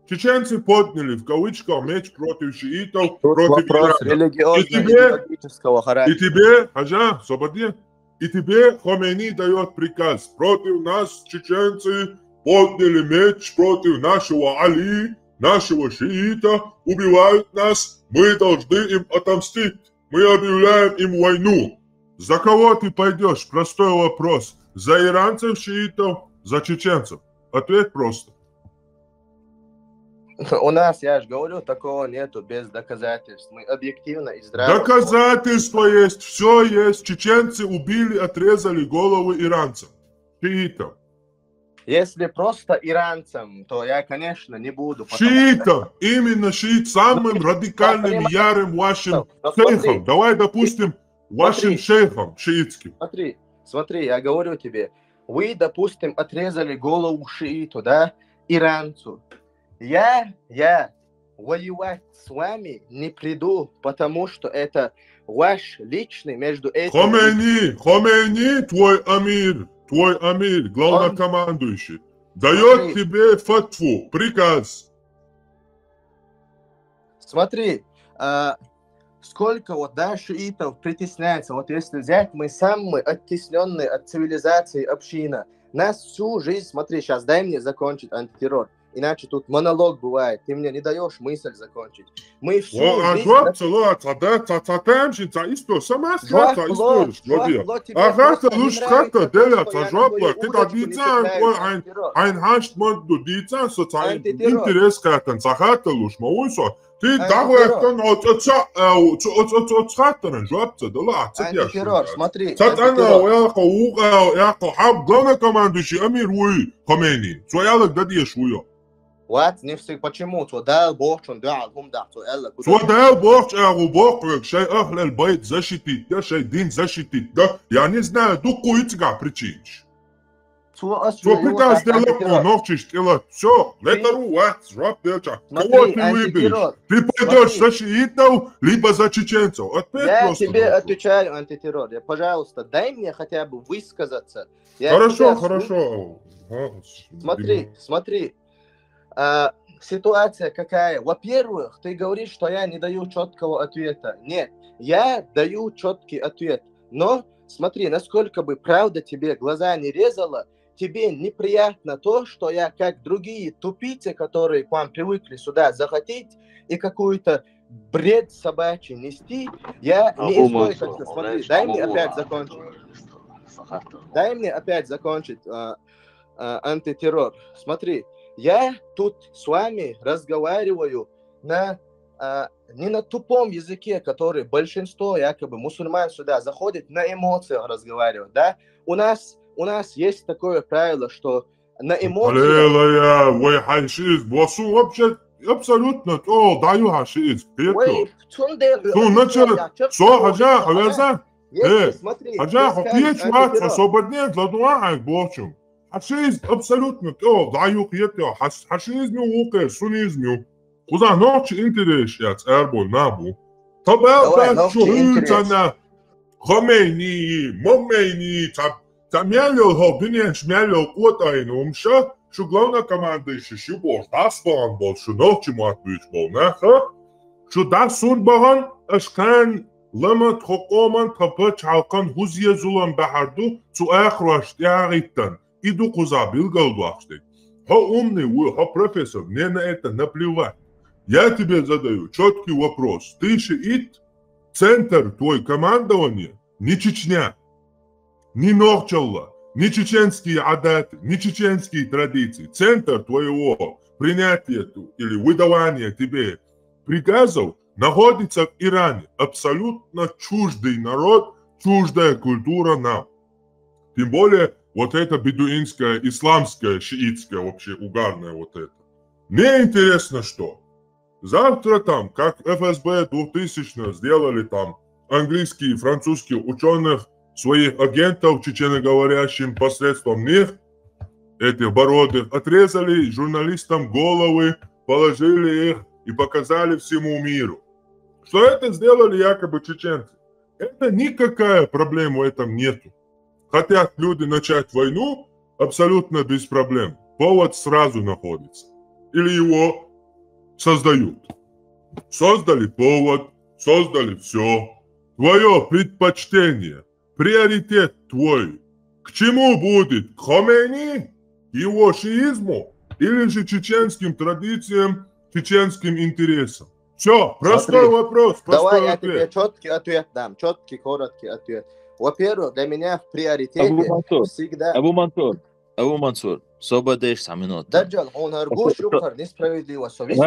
Чеченцы подняли в кавычках меч против шиитов, против Ирана. И тебе, Хаджа, свободи, и тебе Хомейни дает приказ. Против нас, чеченцы, подняли меч против нашего Али, нашего шиита, убивают нас, мы должны им отомстить. Мы объявляем им войну. За кого ты пойдешь? Простой вопрос. За иранцев, шиитов, за чеченцев? Ответ просто. У нас, я же говорю, такого нету без доказательств. Мы объективно и здраво... Доказательства есть, все есть. Чеченцы убили, отрезали головы иранцам, шиитам. Если просто иранцам, то я, конечно, не буду... Шиитам, именно шиит, самым радикальным, ярым вашим шейхом. Давай, допустим, вашим шейхом шиитским. Смотри, я говорю тебе, вы, допустим, отрезали голову шииту, да, иранцу. Я воевать с вами не приду, потому что это ваш личный между этими... Хомейни, твой амир, главнокомандующий, дает тебе фатву, приказ. Смотри, сколько вот, да, шиитов притесняется. Вот если взять, мы самые оттесненные от цивилизации община. Нас всю жизнь, смотри, сейчас дай мне закончить антитеррор. Иначе тут монолог бывает, ты мне не даешь мысль закончить. Мы всю жизнь... Ты антитеррор, смотри. Главнокомандующий Амир Уи Хомейни. Вот, не все почему, то дал Бог, он дал, дал Бог, шей ахлел байт защитить, да, шей дин защитить, да. Я не знаю, дуку итга причин. Что приказ делать, ночи сделать, все, летару, жраб делча. Кого ты выберешь? Ты пойдешь за шиитов, либо за чеченцев. Я тебе отвечаю, антитеррор. Пожалуйста, дай мне хотя бы высказаться. Хорошо. Смотри. Ситуация какая? Во-первых, ты говоришь, что я не даю четкого ответа. Нет, я даю четкий ответ. Но смотри, насколько бы правда тебе глаза не резала, тебе неприятно то, что я, как другие тупицы, которые к вам привыкли сюда захотеть и какую-то бред собачий нести, я не стойко. Смотри, дай мне опять закончить. Дай мне опять закончить антитеррор. Смотри, я тут с вами разговариваю не на тупом языке, который большинство якобы мусульман сюда заходит, на эмоциях разговаривать, да? У нас есть такое правило, что на эмоциях... Ой, хашиз, босу вообще абсолютно то даю хашиз. Ой, хажа, хавяза. Смотри, хажа, хопьеч ват, освободнее для дуа, бочум. Хашиз абсолютно то даю хьетя, хашизмю уке, сунизмю. Куда ночь интерес, яц, эрбол, набу. Табел, чуютана, Khomeini, Momeni, Tamelo, Hobinian, Schmelo, Quotain, Umsha, Shuglona commander, Shubor, Tasban, Bol, Shunochimat, Buchbol, Naha, Shudasun Ashkan, Lemot, Hokoman, Tapach, Halkan, Huzia Zulan Bahardu, to Akhrash, Yaritan, Idu Kuzabil Goldwaxte. Ho умный, ho профессор, мне на это наплевать. Я тебе задаю четкий вопрос. Ты шиит, центр твой командования, не Чечня, не Нохчалла, не чеченские адаты, не чеченские традиции. Центр твоего принятия или выдавания тебе приказов находится в Иране. Абсолютно чуждый народ, чуждая культура нам. Тем более вот это бедуинская, исламская, шиитская, вообще угарная вот это. Мне интересно, что завтра там, как ФСБ 2000 сделали там английские и французские ученых, своих агентов, чеченоговорящим посредством них, этих бородых, отрезали журналистам головы, положили их и показали всему миру. Что это сделали якобы чеченцы. Это никакая проблема в этом нету. Хотят люди начать войну, абсолютно без проблем. Повод сразу находится. Или его создают. Создали повод, создали все. Твое предпочтение, приоритет твой. К чему будет? К Хомейни? К его шиизму? Или же чеченским традициям, чеченским интересам? Все, простой вопрос, простой Давай ответ. я тебе четкий ответ дам, четкий, короткий ответ. Во-первых, для меня в приоритете всегда... Абу Мансур, сободеш 10 минут. Даджал, он аргуш, юбхар, несправедливо, совесть,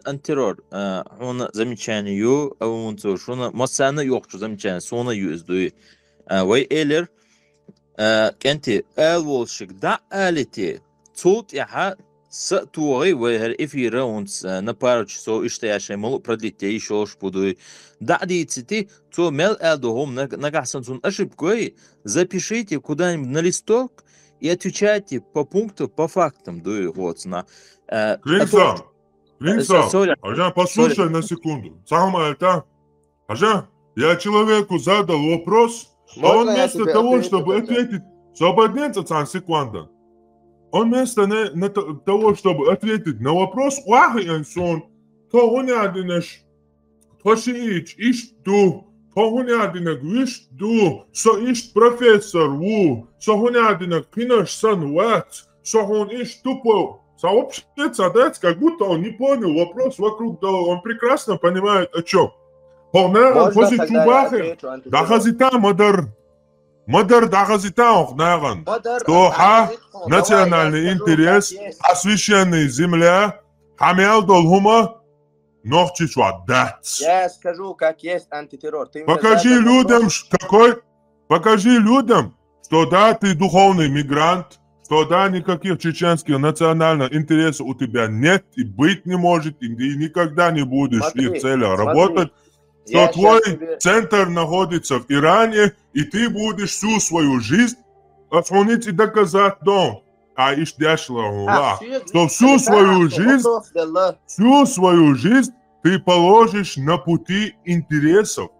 антирор, он замечанию, Абу Мансур, шуна масана йохчу замечание, сона юздуи. Вай элер, кенти, волшик, да алити, цут яха, сатуай, вайхер эфира, он на пару часов иштаяшай малу продлить, еще шпудуи. Да, дитяти, то мел элдухом нагасанцун ошибкой, запишите куда-нибудь на листок и отвечайте по пункту, по фактам. Клинсам, Ажан, послушай на секунду. Самое это, Ажан, я человеку задал вопрос, а он вместо того, чтобы ответить, свободнется цан секунда. Он вместо того, чтобы ответить на вопрос, то он одинешь. Тошиич, ишту, тохунядинак вишту, со ишт профессор ву, сохунядинак пинаш сан ват, сохун ишт тупо. Сообщец отец, как будто он не понял вопрос вокруг, да он прекрасно понимает о чем. Хонеран, хози чубахе, дахазита мадар дахазита охнеран. Тоха, национальный интерес, освященная земля, хамел долхума, Я скажу, как есть антитеррор. Покажи людям, что да, ты духовный мигрант, что да, никаких чеченских национальных интересов у тебя нет и быть не может, и ты никогда не будешь в их целях работать, что твой центр находится в Иране, и ты будешь всю свою жизнь отслонить и доказать дом. Что всю свою жизнь ты положишь на пути интересов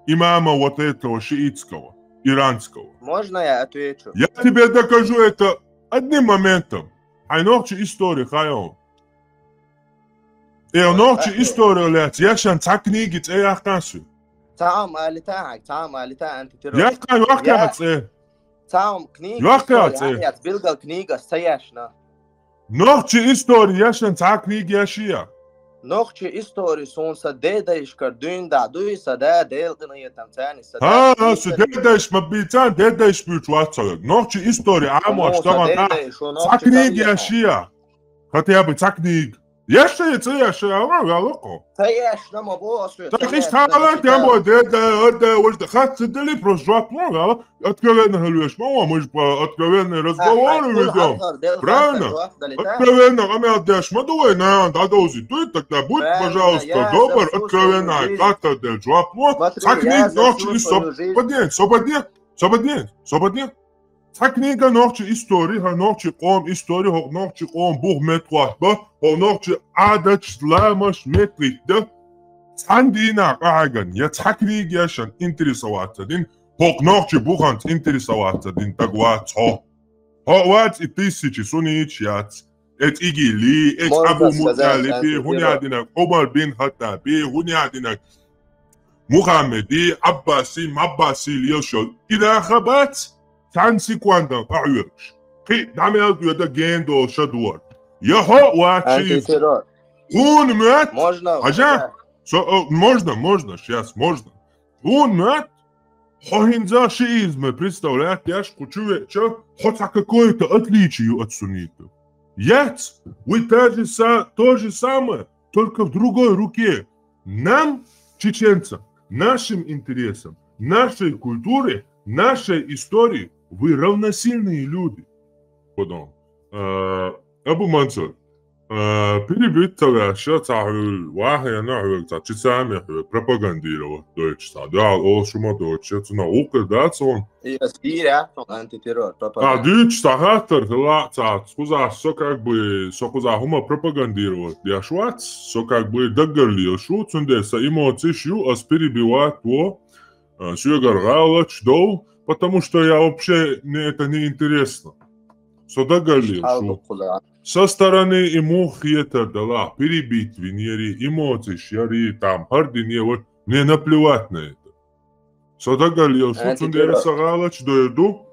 имама вот этого шиитского, иранского. Можно я отвечу? Я тебе докажу это одним моментом. نوعشي إستوري خايون إيه نوعشي إستوري لات ياشان تكنيجي تأيه قاسو تعام آلي تاعك أنت ترى يا كان واقعت إيه تعام كنيجة واقعت إيه يعني بيلقى كنيجة سياشنا نوعشي إستوري ياشان تكنيجي ياشيا نوعشي إستوري سون سديدة يشكردون دعدوي سدا ديل قنية تمتاني ها سديدة إيش مبيتان ديدة إيش بيتواتر نوعشي إستوري عام واشتغل تكنيجي ياشيا هاتي أبي تكنيج ياشي تياشي أنا لقو سياشنا ما بوش تخيش تعالى تيامو ديدة وجد خات سدلي بروجرات ما أتكلم هلوش ما مش أتكلم رزقوار ويدوم برانا أتكلم أنا أديش ما دوينا عند عدوزي تويتك تابوت пожалуйста добр أتكلم كاتر دل جواب مو تكنيك نوعشي صبدين تكنيكا نوعشي إستوري ها نوعشي قوم إستوري ها نوعشي قوم بوغ متوات با ها نوعشي عادت سلامش متريك ده تاندينا قاعدن يا تكنيك ياشن انتريسواتدين هوق نوعشي بوغانت انتريسواتدين تقوات ها وات إتيسيشي سونيتشيات ات إيجي لي ات أبو مطالبي هوني عدنك عمر بن خطابي هوني عدنك محمدي عباسي ليشل إذا خبات تانسي كواندا أعيرش كي دعمل يدا جيندو شدور يهو واتشيز هون مات عجا можно сейчас можно он мат хохинза шиизм представляет яшку чувача хотя какое-то отличие от суннитов яц вы то же самое только в другой руке нам чеченцам нашим интересам нашей культуре нашей истории вы равносильные люди. Потом, Абу Мансур, перебить тебя, что تعال واحد نوع تسامح пропагандировать Deutsch, да, о шума Deutsch, это наука, да, сон. История, антитеррор, пропаганда. Deutsch тахатер, да, скуза, все как бы, скуза, хума пропагандировать, я шват, все как бы догорли, шу, цундеса, эмоции, шу, а перебивать то, сюгаргала, чдол. Потому что я вообще это не интересно. Содагали, со стороны ему хетер дала, перебить венери, эмоции, шари, там, хардине, вот, мне наплевать на это. Содагали, что цундера сагалач доеду,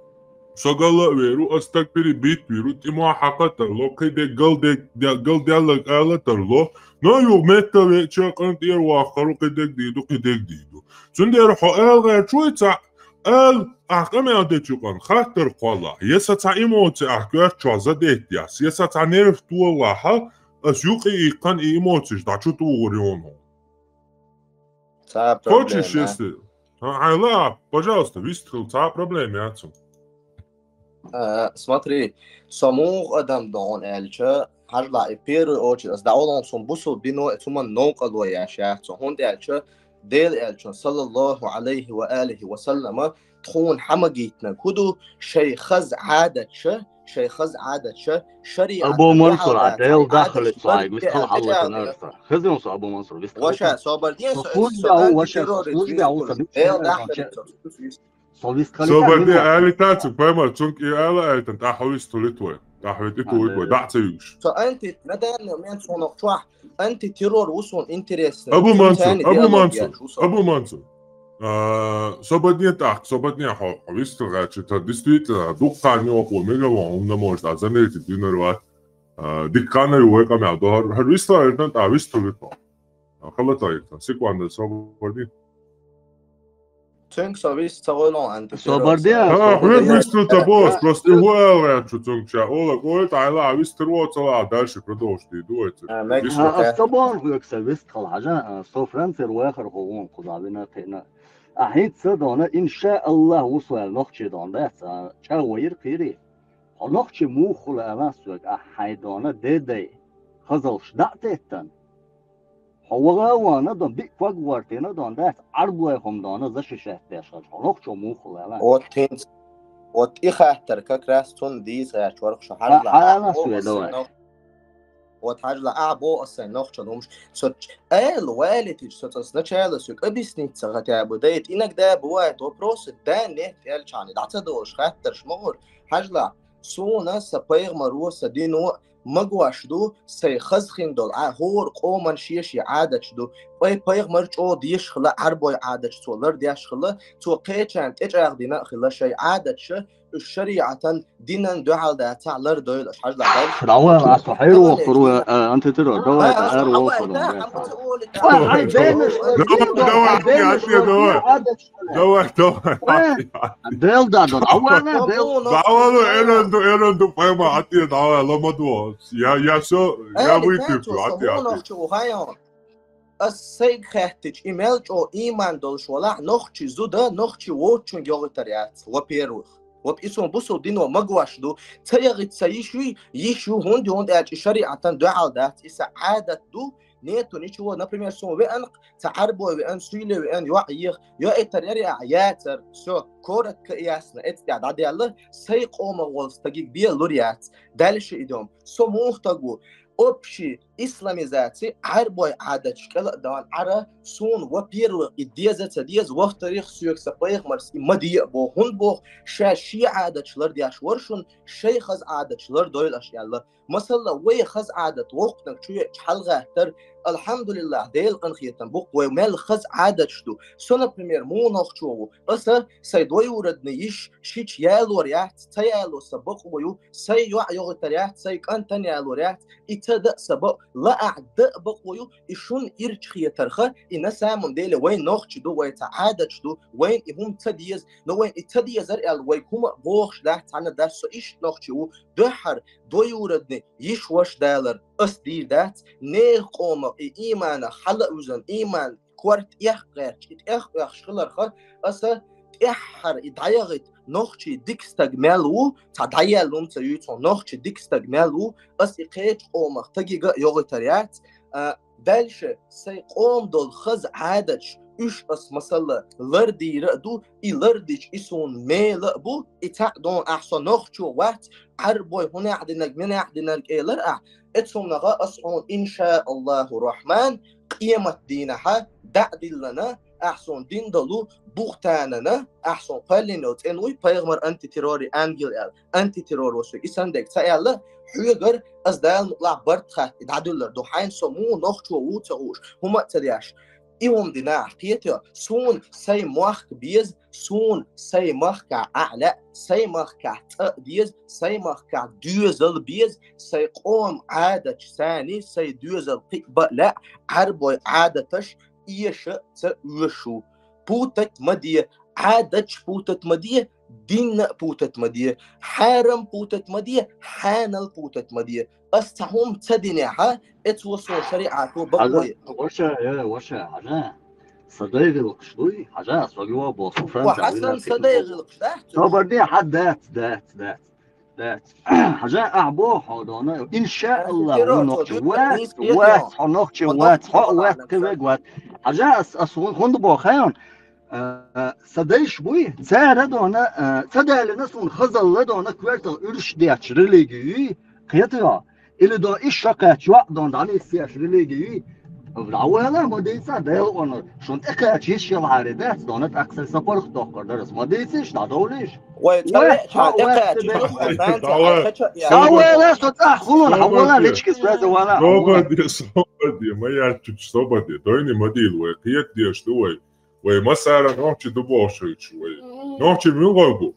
сагала веру, астак перебить веру, тима хакатерло, киде галдялак алатерло, но ю мета вечер, кантир вахару, кидек диду. Цундера хоэлга чуйца, أحكام أديتشون خاطر قلا يسات إيموت أحكام شازا ديتياس يسات نعرف تولاها أسيوقي كان إيموتش داشو توريونه. Хочешь если? Айла, пожалуйста, выстрел, та проблема яцу. Смотри, саму адам дон эльча هرجع بيرو أوتش أصدق أولهم صنبوسو بينو ثم نوق الوياشة هون دالشة ديل ألشان صلى الله عليه وآله وسلم تخون حمجيتنا كدو شيخز عادة شريعة أبو منصور عديل داخل صايق ويستخل الله تنرفع خذ أبو منصور وشا صابردين صابردين أهلي تاتك فاهمة تشونك إيه أنت تحويس توليتوي تحويت إتوي دعتيوش فأنت ندان من صنع شوح أنت تيرور وصون إنتريس أبو منصور صابردين تاك صابردين حويس تغاتش действительно دقاني وقوة ميجا وعمنا موش عزانيتي دينروات دكانا يوهيقا معدوها هرويستا إلتان تعويس توليتوي خلطا إلتان سيكو عند صابردين Тюнг совис целый анти. Собордия. Выстроил босс, просто его я чуток ча. Ола говорит, айла, выстроил цела, дальше продолжите, идуете. الصبر يكسر ويستخل عجاء صفرنسر واخر هون قضابنا تينا. أحيد صدقنا إن شاء الله وصل نخشي دون ده شاوير قيري. نخشي مو خلا مسوق أحيدنا ددي. خزلش دعتهن. هوانا دون بيك فوق وارتينا دون ده عربوهم دانا زش شهتاش هناك شو مو خلا وتنس وتيخه تركك راستون ديز اشوارك شهر لا سويدوي وتحاجلا أعبو أصلا نخشى نمش صد والدي صد نشال سوق أبيسنيت صغتي بداية إنك ده بوايت وبروس ده نه تيال شاني دعت دوش خاطر شمغر حاجلا سونا سبيغ مروسة دينو مقواشدو سيخزخين دول هور قومن شيشي عادتشدو بيغ مرجو ديش خلا عربوي عادتش تولر ديش خلا تو قيچان تجاغ دينا خلا شي عادتش الشريعة دينا دعال دا تعلر دويل أشحاج لعبال دعوة على صحير وخرو أنت ترى دعوة على وخرو ديل دا دعوة دعوة إلندو فايما عطيه دعوة لما دوس يا سو يا ويتو عطيه السيد خاتج إيميلج أو إيمان دولش ولا نخشي زودا نخشي ووتشون يوغتريات وبيروخ وبإسم بوسو دينو مقواشدو تيغي تسيشوي يشو هوند أج شريعة دعال دات إسا عادت دو نيتو نيشو نبريمير سون وين تعربو وين سويلي وين يوعيخ يو إتريري عياتر سو كورك كياسنا إتتعد عدي الله سيقوم والستقيق بيه لوريات دالش إدوم سو موختقو أبشي إسلاميزاتي عربوي عادة شكل دوان عرا سون وبيرو إديزة تديز وقت تاريخ سيوك سبايخ مرس مدية بو هون بو شي عادة شلر دياش ورشون شي خز عادة شلر دويل أشياء الله مثلا وي خز عادة وقتنك شوية حلغة تر الحمد لله ديل قنخيتن بوق ومال خز عادة شدو سنة بريمير مو نخشوه أسا سيدوي وردني يش شيش يالو ريات تيالو سبق ويو سي يوعيو تريات سي كانتن يالو ريات إتدأ سبق لا أعداء بقويو إشون إرشخية ترخة إن سامون ديلي وين نخشدو وين تعادشدو وين إهم تديز نو وين إتديز رئال وين هما بوخش داحت عنا دارسو إش نخشو دحر دوي وردني يش وش دالر أسدير دات نيغ قومة إيمان حلق وزن إيمان كوارت إحقاش شغلر خل أسا إحر إدعيغت نخشي ديكستاج مالو تعديالهم تيوتون نخشي ديكستاج مالو أس إقيت قومة تجيغ يوغتريات دالش سيقوم دول خز عادش إيش أس مثلا لردي رأدو لرديش إسون ميل بو إتعدون أحسن نخشو وات عربوي هنا عدناك من عدناك إيه لرأ إتسون نغا أسعون إن شاء الله الرحمن قيمة دينها دعدي لنا أحسن دين دلو بوختاننا أحسن قلنوت إنوي بيغمر أنتي تيروري أنجل أنتي تيرور وسو إساندك تأيلا حيغر أزدال مطلع برتخات إدعدولر دو حين سمو نخشو ووتغوش هما تدياش إيهم دينا حقيتها سون سي موخ بيز سون سي موخ أعلى سي موخ تقديز سي موخ دوزل بيز سي قوم عادة ثاني سي دوزل قيبا لا عربوي عادتش إيش تأوشو بوتت مدية عادتش بوتت مدية دين بوتت مدية حارم بوتت مدية حانل بوتت مدية أستهم تدينها اتوصل شريعته بقوي وشا حاجة صديق القشطوي حاجة صديقه بوصفان وحسن صديق القشطوي صبر دي حد دات حاجة أعبوح ودونا إن شاء الله ونقش وات حنقش وات كبير وات حاجة أصول خند بوخيان صديش بوي سعر دونا صدق لنسون خزل دونا كوارتل إرش دياتش ريليجي قيتها اللي دو إيش شقات شو دون داني سياش ريليجي الأولى ما ديسا ديل أنا شون أكاد يشيل عارضات دونت أكثر سفر خطوة درس ما ديسش دادوليش أولى صوت أخون أولى ليش كسبت ولا صوبدي ما يعرفش صوبدي دويني مديل وقيت ديش دوي ومسألة نوعي دبوشي شوي نوعي ميغوغو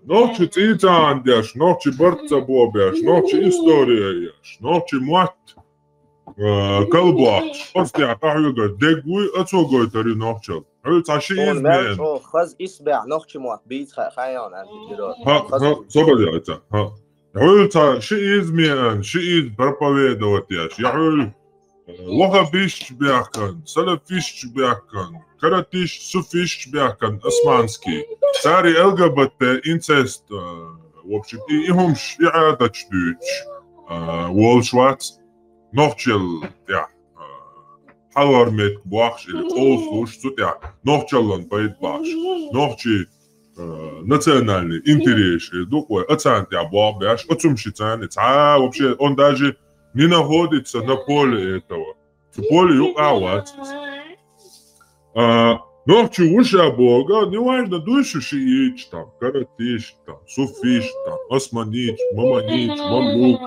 نوعي تيتان ديش نوعي برتا بوبيش نوعي إستورياش نوعي موات كلبوش قصدي عطاحيقا دقوي أتوقع تاري نوعي هل تعشي إزمين خز إسبع نوعي موات بيت خيان ها صوبدي عطا ها هل تعشي إزمين شي إز برباوي دواتياش يحول لغة بيش بيحكن سلف فيش بيحكن كراتيش سوفيش بيحكن اسمانسكي ساري LGBT incest وبشي إيهمش إعادة جديدش والشوات نوخشل يا حوار ميت بواخش اللي قوسوش سوتيا نوخشلن بيت باش نوخشي نتنالي انتريش دوكوي اتسان تيا بواب بياش اتسمشي تاني تعا وبشي انداجي نينا هوديتس نابولي توا تبولي يقع وات Ночью уша Бога, неважно, душу шиич там, каратиш там, суфиш там, османич, маманич, мамлук.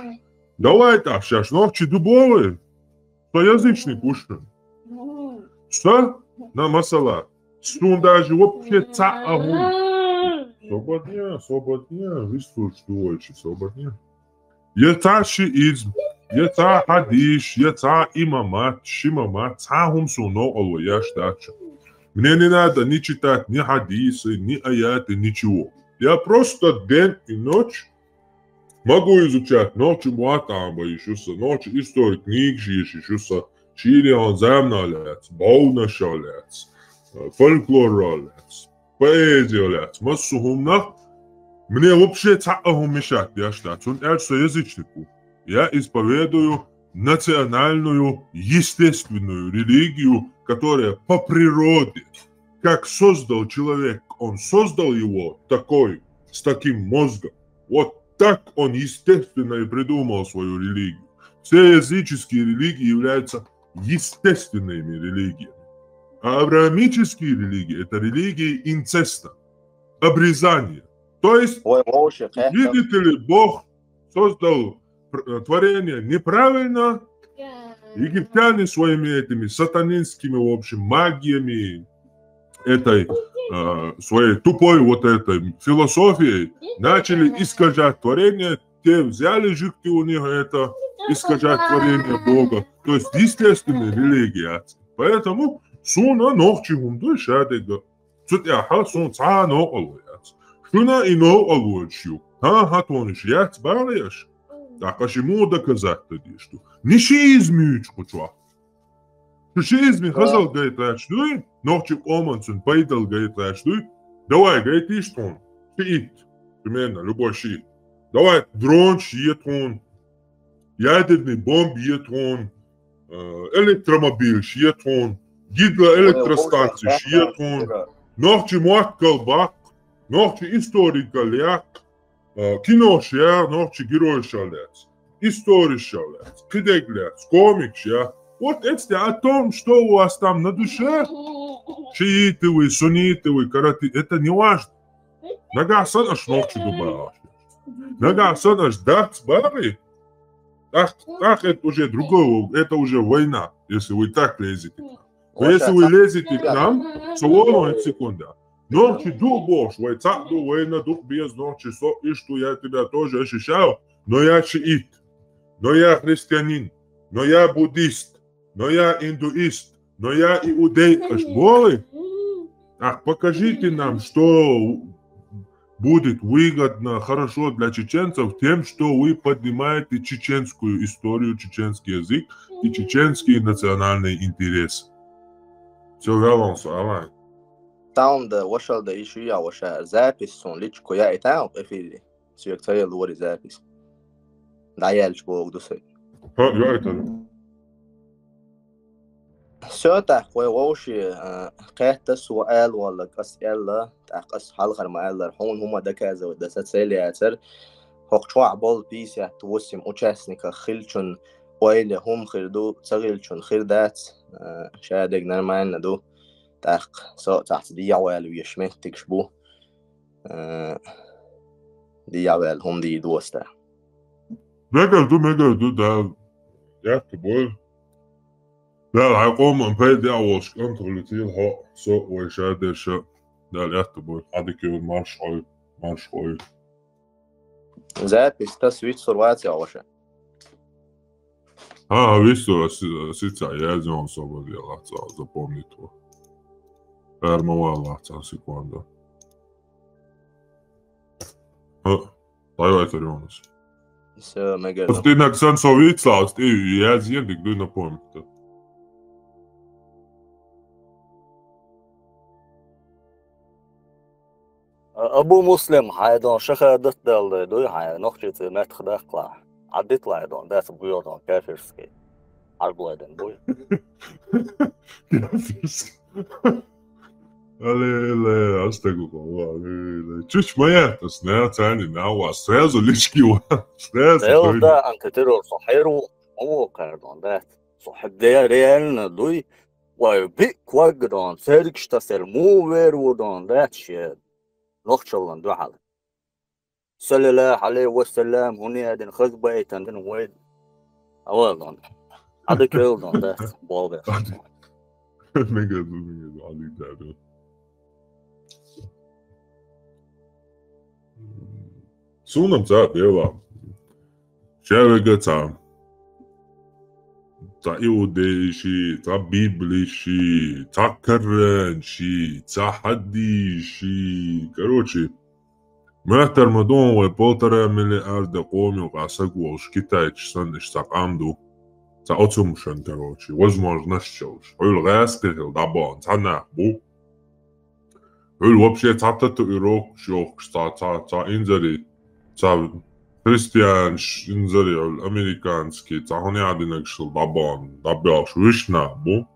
Давай так, сейчас ночи дубовые, стоязычный пушка. Что? На масала. Стун даже вообще цааху. Свободня, вы слушаете, свободня. Яца шиизм, яца хадиш, яца имамат, шимамат, цахум суно олваяш дача. Мне не надо ни читать ни хадисы, ни аяты, ничего. Я просто день и ночь могу изучать. Ночью муатамба ищуся, ночью истории книг ищуся, шире он замналяц, баунашаляц, фольклораляц, поэзияляц, массухумна. Мне вообще цаахум мешать, я считаю, он язычнику. Я исповедую национальную, естественную религию, которая по природе, как создал человек, он создал его такой, с таким мозгом. Вот так он естественно и придумал свою религию. Все языческие религии являются естественными религиями. А авраамические религии – это религии инцеста, обрезания. То есть, видите ли, Бог создал творение неправильно, египтяне своими этими сатанинскими, в общем, магиями, этой своей тупой вот этой философией начали искажать творение, те взяли жидкие у них это, искажать творение Бога. То есть естественная религия. Поэтому суна нохчигум душадега. Цутяха сун цано олуяц. Шуна и но олуячу. Хатониш яц баряш. Так, а чему доказать тогда, что? Не шиизм чучуа. Шиизм хазал говорит, что нохчик оманцун пайдал говорит, что давай, говорит, и что он? Шиит. Примерно, любой шиит. Давай, дрон шиит он. Ядерный бомб шиит он. Электромобиль шиит он. Гидроэлектростанция шиит он. Нохчи муат колбак. Нохчи историка ляк. Кино шиар, нохчи герой шалец. История шалец. Кидегляц, комик шиар. Вот это о том, что у вас там на душе. Шииты вы, сунниты вы, караты. Это не важно. Нага санаш нохчи дубаш. Нага санаш дакс бары. Так, это уже другое. Это уже война, если вы так лезете. Но если вы лезете к нам, солоно это секунда. Ночи дубош, войца ду война, дух без ночи, и что я тебя тоже ощущаю, но я шиит, но я христианин, но я буддист, но я индуист, но я иудей, аж болы. Ах, покажите нам, что будет выгодно, хорошо для чеченцев тем, что вы поднимаете чеченскую историю, чеченский язык и чеченские национальные интересы. Все верно, Алан. Там да вошел да еще я вошел запись сон личко я и там эфире. Все как целый лори запись. Да я лишь бог дусой. Я это. Все так ووشي قهت سؤال ولا أسئلة تقص حلقة المعلر هون هما دكازة ودسات سيلياتر هقشوا عبال بيسيا توسم участника خلشون وإلي هم خردو تغيلشون خردات شادق نرمان دو تاق سو تحت ديعوال ويشمه تكشبو ديعوال هم دي دوستا ميجا ده يكتبول لا هيقوم من بيد يعوش كنت غلطين ها سوق ويشاد شا ده يكتبول عادك يقول مارش قوي запись تسويت سروات يا وشا visto sica jezion oslobodila, zapomni to. Ermovala, sekunda. Dajajte Jonas. Все, мега. Ti nek sen so vicās, ti jēdzien, tik du napomnite. أبو مسلم حيدون شخا دتدل دوي حي نخشيت نتخ دخلا عديت لايدون داس بيوردون كافرسكي عربلايدن بوي Ale, astego ale. Чуть моя, то сня цени на вас. Сразу лички у вас. Сразу. Да, أنت ترى صحيرو هو كاردون ده صحب ده ريال دوي وبيك وقدان سيركش تسير مو وير ودان ذات شيء نخشلن دعال صلى الله عليه وسلم هني أدن خزبة تندن ويد أولان هذا كيلدان ذات بابا نقدر علي تعرف سونم تعرف يلا شارع تعرف تا إيودي شي تا بيبلي شي تا كرن شي تا حدي شي كروتشي ما ترمدون وبولتر من الأرض قومي وقاسقوا وشكتايتش سنش تقامدو تا أتومشن كروتشي وزموج نشوش هول غاسقه دابون تا نحبو هول وبشي تا تتو إيروك شوخ تا إنزري تا Христианш инзариал американский тахони адинакшил дабан дабяш вишнабу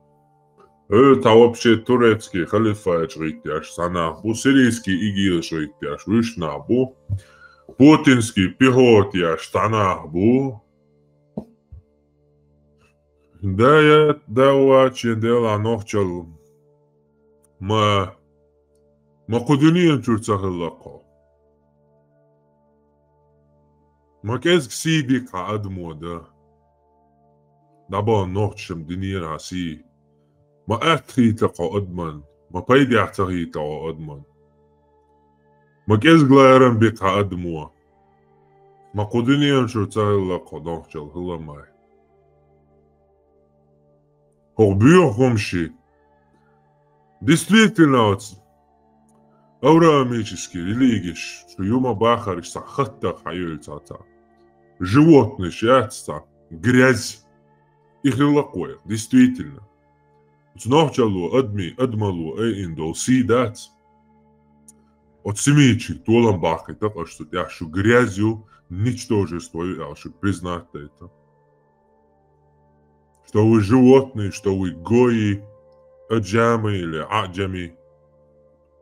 та вообще турецкий халифач ритяш санахбу сирийский игилш ритяш вишнабу путинский пехотяш санахбу да я даваче дела нохчал ما قدنيا ترتخلقا ما كيز كسيبك عادمو ده دابا نوتشم دنيا عسي ما أتخيت لقا أدمن ما بايدي أعتخيت لقا أدمن ما كيز غلايرن بك عادمو ما قدنيا شرطة لقا نوتشل هلا ماي هو بيوخم شي действительно авраамический, религиш, что юма бахариш сахатта хаюльцата. Животные счастья, грязь и хилакоя. Действительно. Сначала адмалу индол сидат. От семечек толом бахай, так что я шу грязью ничтожество, я шу признать это. Что вы животные, что вы гои, аджамы или аджами,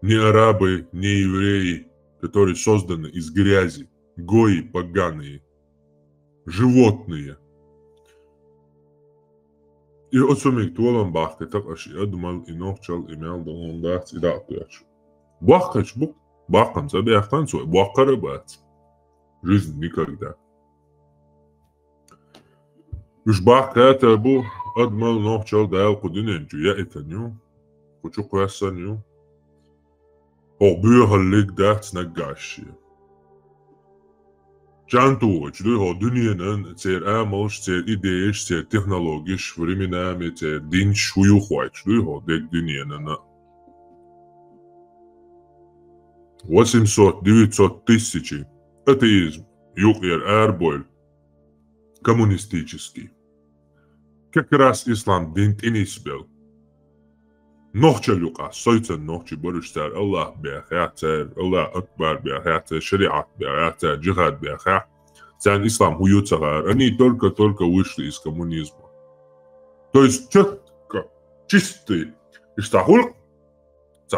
не арабы, не евреи, которые созданы из грязи, гои поганые, животные. И отсюда толом бахай, так что я думал, и ночал, и мял, думал, да, и да, туяч. Бахач, бахам, забей ахтанцу, бахарабат. Жизнь никогда. Уж бахай, это был, отмал, ночал, дал, кудиненчу, я это ню, хочу квеса ню. Обуха лик дат нагаши. Чанту, чудо дуньянан, цер амош, цер идеиш, цер технологиш, временами, цер дин шуюхуай, чудо дек дуньянана. 800-900 тысяч. Атеизм, юкер арболь, коммунистический. Как раз ислам дин тенисбел. نوخشل يقع صيت النوخش برشتار الله بأخياتر الله أكبر بأخياتر شريعة بأخياتر جهاد بأخيات تان إسلام هو يتغير أني только вышли из коммунизма. То есть четко, чистый, и что хулк,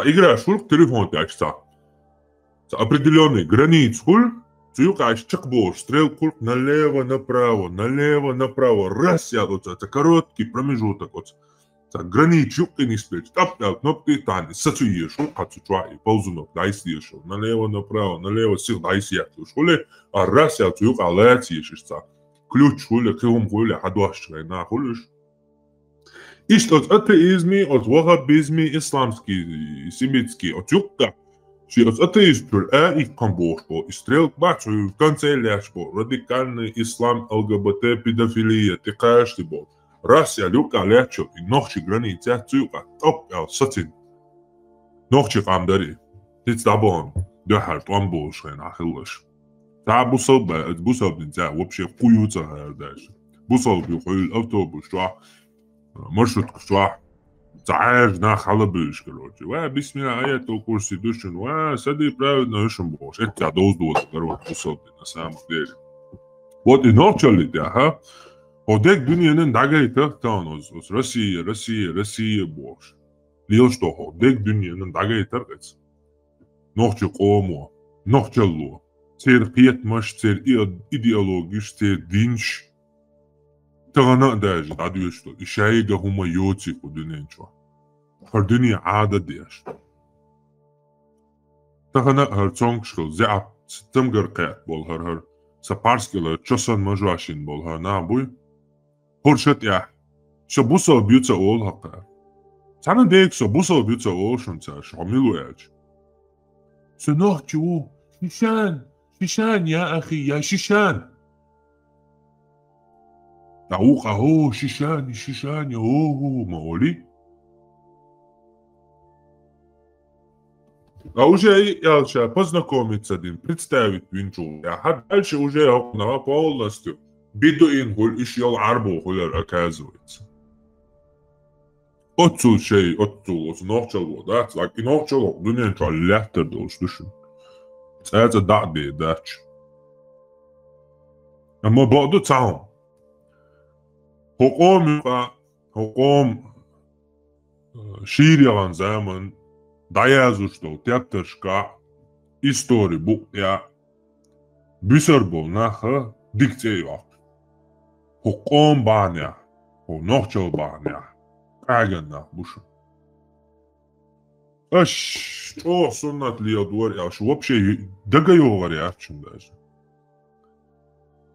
играешь хулк, телефон тяжь, определенный границ хулк, юкаешь чекбош, стрелку налево, направо, раз я вот это короткий промежуток вот. Граничу и не спеть. Тап-тап, кнопки тани. Сацуешь, хацучуай, ползунок, дайсиешь, налево, направо, сил дайсиешь. Шуле, а раз я цуюк, а летиешь. Ключ шуле, кивом хуле, хадуашчай, на хулеш. И что от атеизми, от вахабизми, исламский, семитский, от юкта, что от атеизм, и камбошко, и стрелк, бачу, в конце ляшко, радикальный ислам, ЛГБТ, педофилия, ты кажешь, ты был. Раз я люка лечу, и ночи границы цука, топ я сатин. Ночи камдари. Ты табон, дохар томбуш, нахилыш. Та бусал нельзя, вообще хуются дальше. Бусал бюхуил автобус, что маршрутка, что تعال نخلى بيش كروتي وبسم الله آيات الكرسي دوشن وسدي правильно ишем бош это доздуот короче бусал на самом деле. Вот и ночали да, ха? Одек дүниенин дагайты тааныз, Россия бош. Лил что одек дүниенин дагайты гэц. Нохчи қому, нохчалу. Цер пиетмаш, цер идеологиш, цер динш. تغنى داج عدوشتو إشايقة هما يوتي قدنين شو هردني عادة ديش تغنى هرتونكشكل زعب ستمگر قيات بول هر سپارسكل چسن مجواشين بول هر نابوي هرشت يح شو بوصل بيوتا أول هقا تعنا ديك شو بوصل بيوتا أول شنتا شو عملوا ياج سنوحكي شيشان يا أخي يا شيشان تعوق أهو شيشان يا هو مولي А уже я сейчас познакомиться один, представить винчу. Я дальше уже окна полностью бедуин гуль ищел арбу гулер оказывается. Отцул шей, отцул нохчал, да? Так и нохчал, дунен чал лехтер долш душин. Это дадби дач. А мы боду цаум. Хоком ширилан zaman Dajazušto teatrška istorija bukja büserbol naha dikteja. Hokom banja, ho nohčel banja, kagen nah bušan. Što sunnat li odvor, ja što uopće dagajovar jačin daži.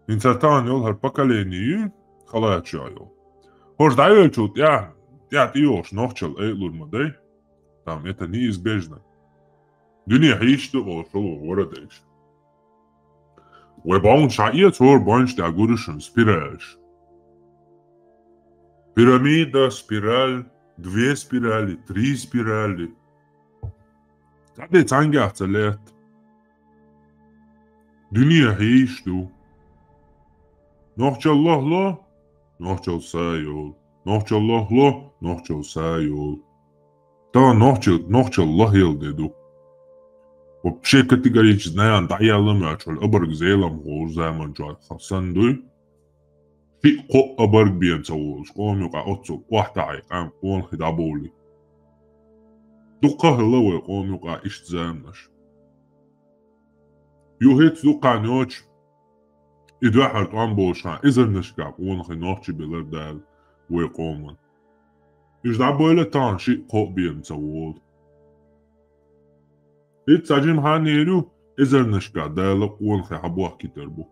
Incertan jol har pakaleniji, halajačja jol. Hoš dajočut, ja ti još nohčel eilur madej. Там это неизбежно. Dunia heishtu volsholo ворадеш. Webaun shaia tor bunch da gurishun spiralsh. Пирамида, спираль, 2 спирали, 3 спирали. Таде цангахта лет. Dunia heishtu. Nohchallah lo, nohchal sayol. Nohchallah lo, nohchal sayol. Да, нохчел лахил деду. Вообще категорически знаем, да я ломячул, оборг зелом гол zaman жал хасандуй. Фи ко оборг бьенца гол, шкомюка отцу, вахтай, ам он хидаболи. Дука хилове комюка ишт замнаш. Юхит дука нёч. Идвахар туан болшан, изернешкап, он хинохчи белер дал, векоман. Is dat böyle tanşı kopbiyen savol. Hiç sacım haneru ezernişka dağlık on habuah kiter bu.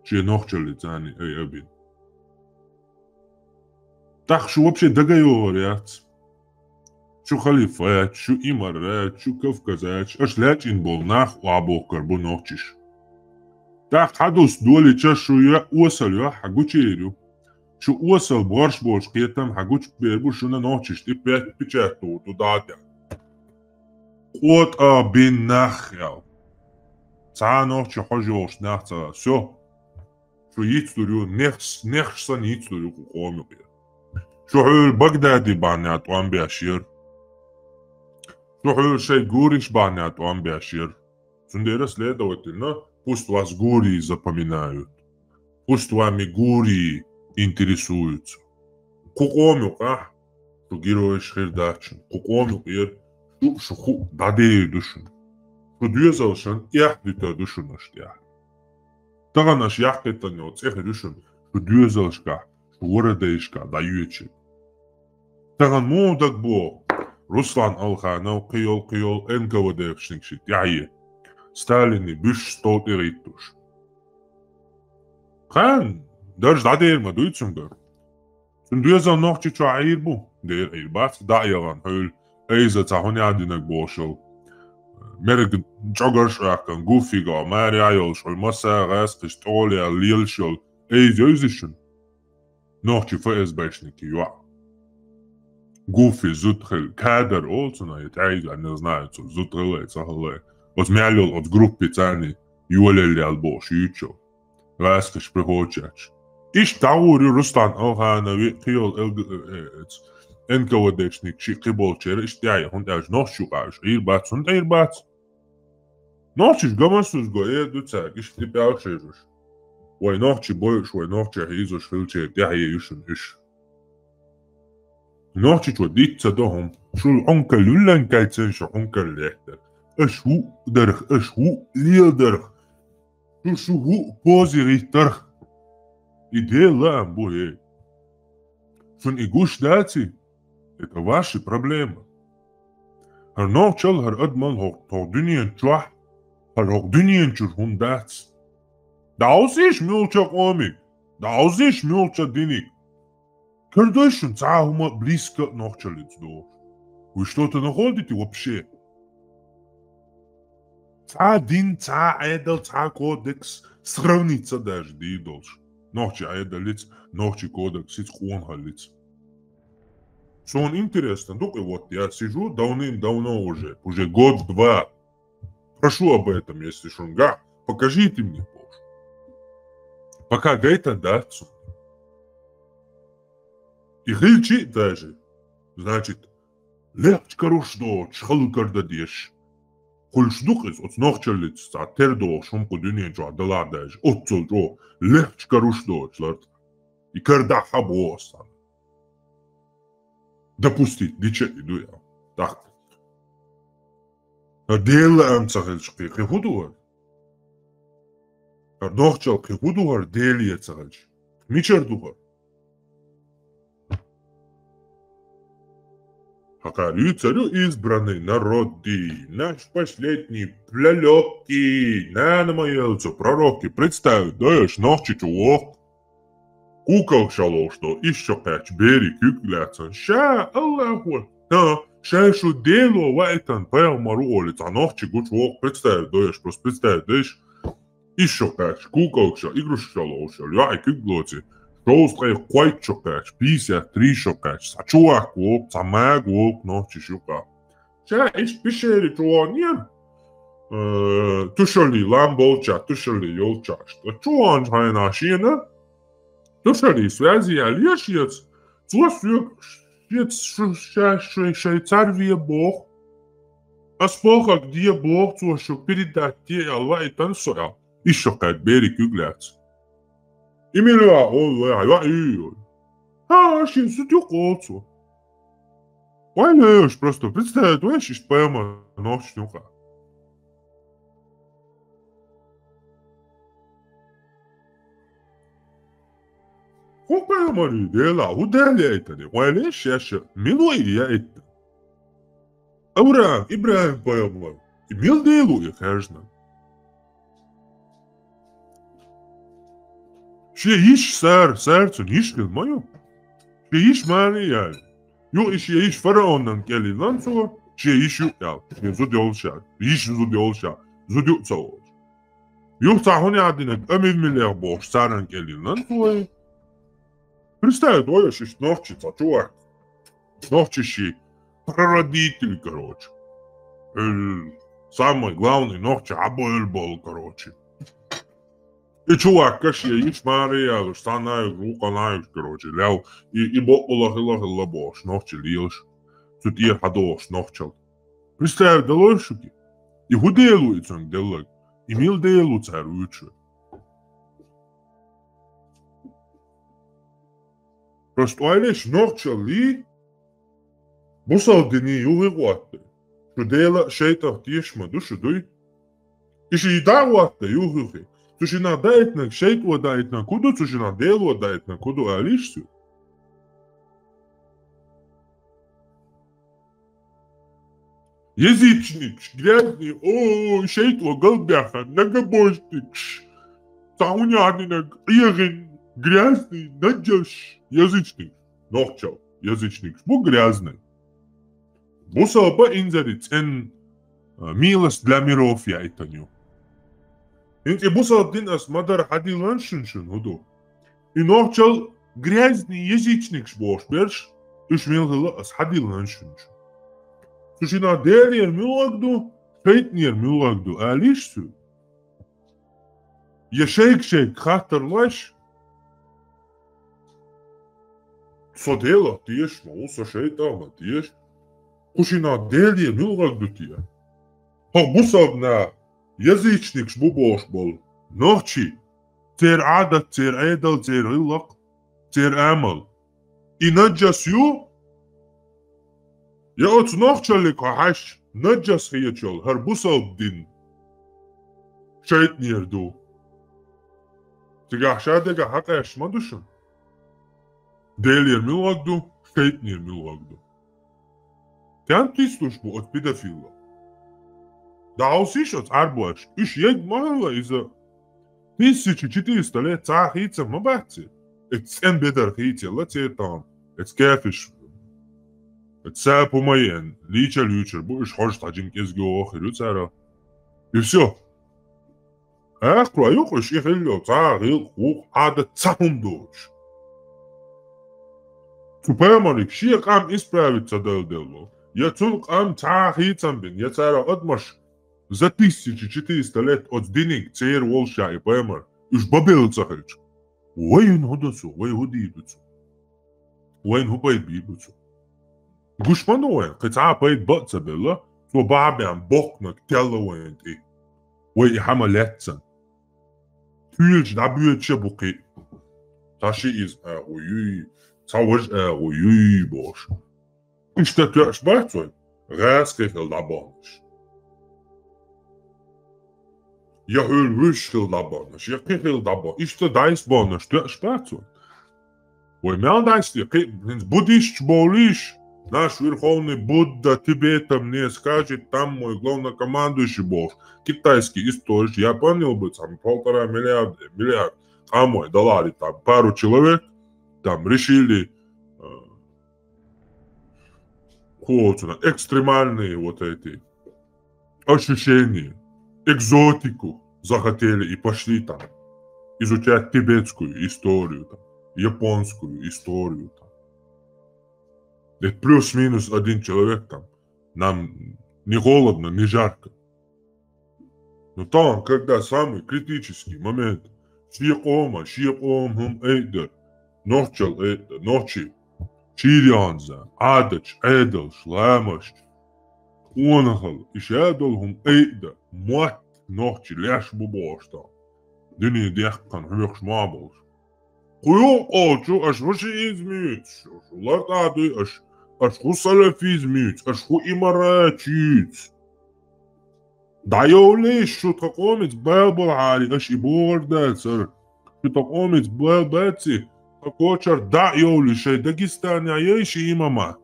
Şey nohçalı tani ey abin. Так şu вообще договор, şu халифат, şu imarat, şu kafkazat, aşlaç in bolnах uabokar bu nohçiş. Так hadus doli çaşuya uasal haguçeru. Şu uasal borç kıyıtam haguç berbu şuna nohçiş tipet piçertu dudada. Ot a bin nachyal. Ca nohçi hoji olş nachsa все. Şu yitluru nexsan yitluru kuqomu. Şu hül Bagdadi banat wan beşir. Şu hül şey guriş banat wan beşir. Сундера следовательно, пусть вас гурии запоминают. Пусть вами гурии интересуются. Кукомюк, что герой шхирдачин. Кукомюк, что дадею душин. Что дюзалшан яхдыта душин аштя. Тага наш яхдыта не оцехи душин, что дюзалшка, что ворадейшка даючи. Таган мудак бо, Руслан Алханов кıyol НКВДшник шит яйе. Сталини büş stolт erittuş. Kan, derj da değil mi duytsundur? Sun duyazan nohçi çoğayir bu. Der elbat da yalan höl. Eyza tahoni adinak boşul. Merek çogarş akkan gufiga, mari ayol şol masa gaskiş tolya lil şol. Eyza özüşün. Nohçi ФСБшники юа. Гуфи зутхел кадр olsun ayet ayga ne знают, зутхелай сахалай. От мялил от группы цани юлели албош ючо. Раскаш приходчач. Иш таури Руслан Алханови кıyol НКВДшник ши киболчер иштяй хундаж нохшугаш ирбат сунда ирбат. Нохчиш гамасуз го дуцак ишти пяушежуш. Ой нохчи бойш ой нохчи хизуш хилче тяхе юшун иш. Нохчи чо дитца дохом шул онка луллан кайцен шо онка лехтер. اشو درخ اشو ليل درخ شو هو بوزي ريتر Идея лам буе. Шун и гуш дати. Это ваши проблемы. Хар нохчал хар адмал хор дуньян чуах. Хар хор дуньян чур хун датс. Даусиш мюлча комик. Даусиш мюлча диник. Кардашун цаахума близко нохчалиц до. Вы что-то находите вообще? Дин, айдал, кодекс. Сравниться даже не должен. Нохчи айдалиц, нохчи кодекс, сиц хуанхалиц. Сон интересно, только вот я сижу давным-давно уже год-два. Прошу об этом, если шунга, покажите мне позже. Пока гайта дацу. И хильчи даже, значит, легче рушдо, чхалу кардадеш. Хульшдукис от нохчалиц, а тердо, шумку дюнен джо адаладаж, отцо джо, легче рушдо, чларт. И карда хабоса. Допустить, диче иду я. Так. Дела амцахельшки, хихудуар. Нохчал хихудуар, дели яцахельш. Мичардуар. Хакарю царю избранный народы, наш последний пролетки, на моелцу пророки, представь, даешь ночи чулок. Кукол шало, что еще пять бери кюкляться, ша Аллаху, да, ша шу дело вайтан пэл мару олица, ночи гучвок, представь, даешь, просто представь, даешь, еще пять, кукол шало, игрушек шало, я и кюклоти. Шоустрей quite шокач, 53 шокач, сачуах глуп, самая глуп, ночи шука. Ша иш пишери чуаньер. Тушали ламболча, тушали ёлчаш. Чуан хайна шина. Тушали связи алешьец. Цусюк швейцарвия бог. А споха где бог цусюк передать те алва и танцуя. И шокать бери кюгляц. Имела олла я и. Шин сутюколцу. Вайлеш просто представь, вещь поэма ночнюха. Поэма дела, удали это не. Вайлеш яша, милуй я это. Ибрахим поэма. И мил делу я каждый. Ще иш серцу нишкил мою. Ще иш Мария. Ю ще иш фараонан кели ланцо. Ще иш юял. Ще зудёлша. Иш зудёлша. Зудёлца. Ю цахони адинек амив милер бош саран кели ланцо. Представь, твоя шиш норчица, чувак. Норчищи. Прародитель, короче. Самый главный норча Абуэль был, короче. И чувак, кашья, иш Мария, станаю, руканаешь, короче, ляу, и бокула бош, нохчи лилш, тут я ходош, нохчал. Представь, далошуки, и худелуется он делак, и мил делуется руче. Просто айлеш нохчал ли, бусал дни югуатте, что дела шейтах тишма душу дуй, и ще и давуатте югуги. Сушина дает на шейку, дает на куду, сушина делу, дает на куду, а лишь все. Язычник, грязный, о, шейку, голбяха, многобожник, саунянинок, ирин, грязный, надежь, язычник, нохчал, язычник, бу грязный. Бусалба инзарит, милость для миров я это не. Инти бусал дин ас мадар хадилан шуншун худу. И нохчал грязный язычник шбош берш, иш милгала ас хадилан шуншун. Сушина дерьер милагду, шейтнер милагду, а лишь су. Я шейк хатар лаш. Содела тиеш, мауса шейтама тиеш. Сушина дерьер милагду тия. Ха бусал на язычник шбубош бол. Нохчи. Тер адат, тер эдал, тер илак, тер амал. И наджас ю. Я от нохчалик хаш. Наджас хиячал. Харбусал дин. Шейтнер ду. تيجي شادقة حقا ايش ما دوشن ديلير ميلوغدو شيتنير ميلوغدو كان تيستوش بوت بيدافيلا دعوسيشت عربوش ايش يد مهلا اذا تيسيشي تيستالي تاخيتsa ما بحتي اتس ان بدر خيتي لا تيتام اتس كافش اتسابو مين ليتشر بو ايش حوش تاجين كيزجو اخر تسارا يسو اقرا يوقش يخلو تاغيل خوق عادة تسهم دوش سوبرماريك شي قام اسبرابي تدل دلو يتون قام تاخيتم بين يتارا ادمش زاتيسيشي تيستالي اتدينيك تير والشاي بامر ايش بابيل تاخيش وين هدسو وين هديدسو وين هو بايد بيدسو قوش منو وين قطعة بايد بقصة بالله تو بابي عم بوكنك تلا وين تي وين حملاتسن تيلش دابيوت شبوكي تاشي إز أغويي تاوج أغويي باش إيش تتعش باتوين غاس كيف الدابانش يهول وش الدابانش يكيف الدابان إيش تدايس بانش تعش باتوين وين ما دايس تي بوديش بوليش наш верховный Будда Тибета мне скажет, там мой главнокомандующий бог, китайский историк, я понял бы, там 1,5 миллиарда, а мой $, там пару человек, там решили экстремальные вот эти ощущения, экзотику захотели и пошли там изучать тибетскую историю, там, японскую историю, там. Это плюс-минус один человек там. Нам не холодно, не жарко. Но там, когда самый критический момент, шиём хум эйдер, ночи, чирианза, адач, эдел, шламаш, унахал, ишэдол хум эйдер, мат, ночи, ляш бубошта. Дыни дехкан, хвёрш маболш. Хуём олчу, аш воши измит, лартады, аш ху салафизмит, аш ху имаратит. Да ёлиш, шо такомец бэбл хари, аш и бордацер. Шо такомец бэбэци, такочар да ёлиш, эй Дагестан аяиш и имама.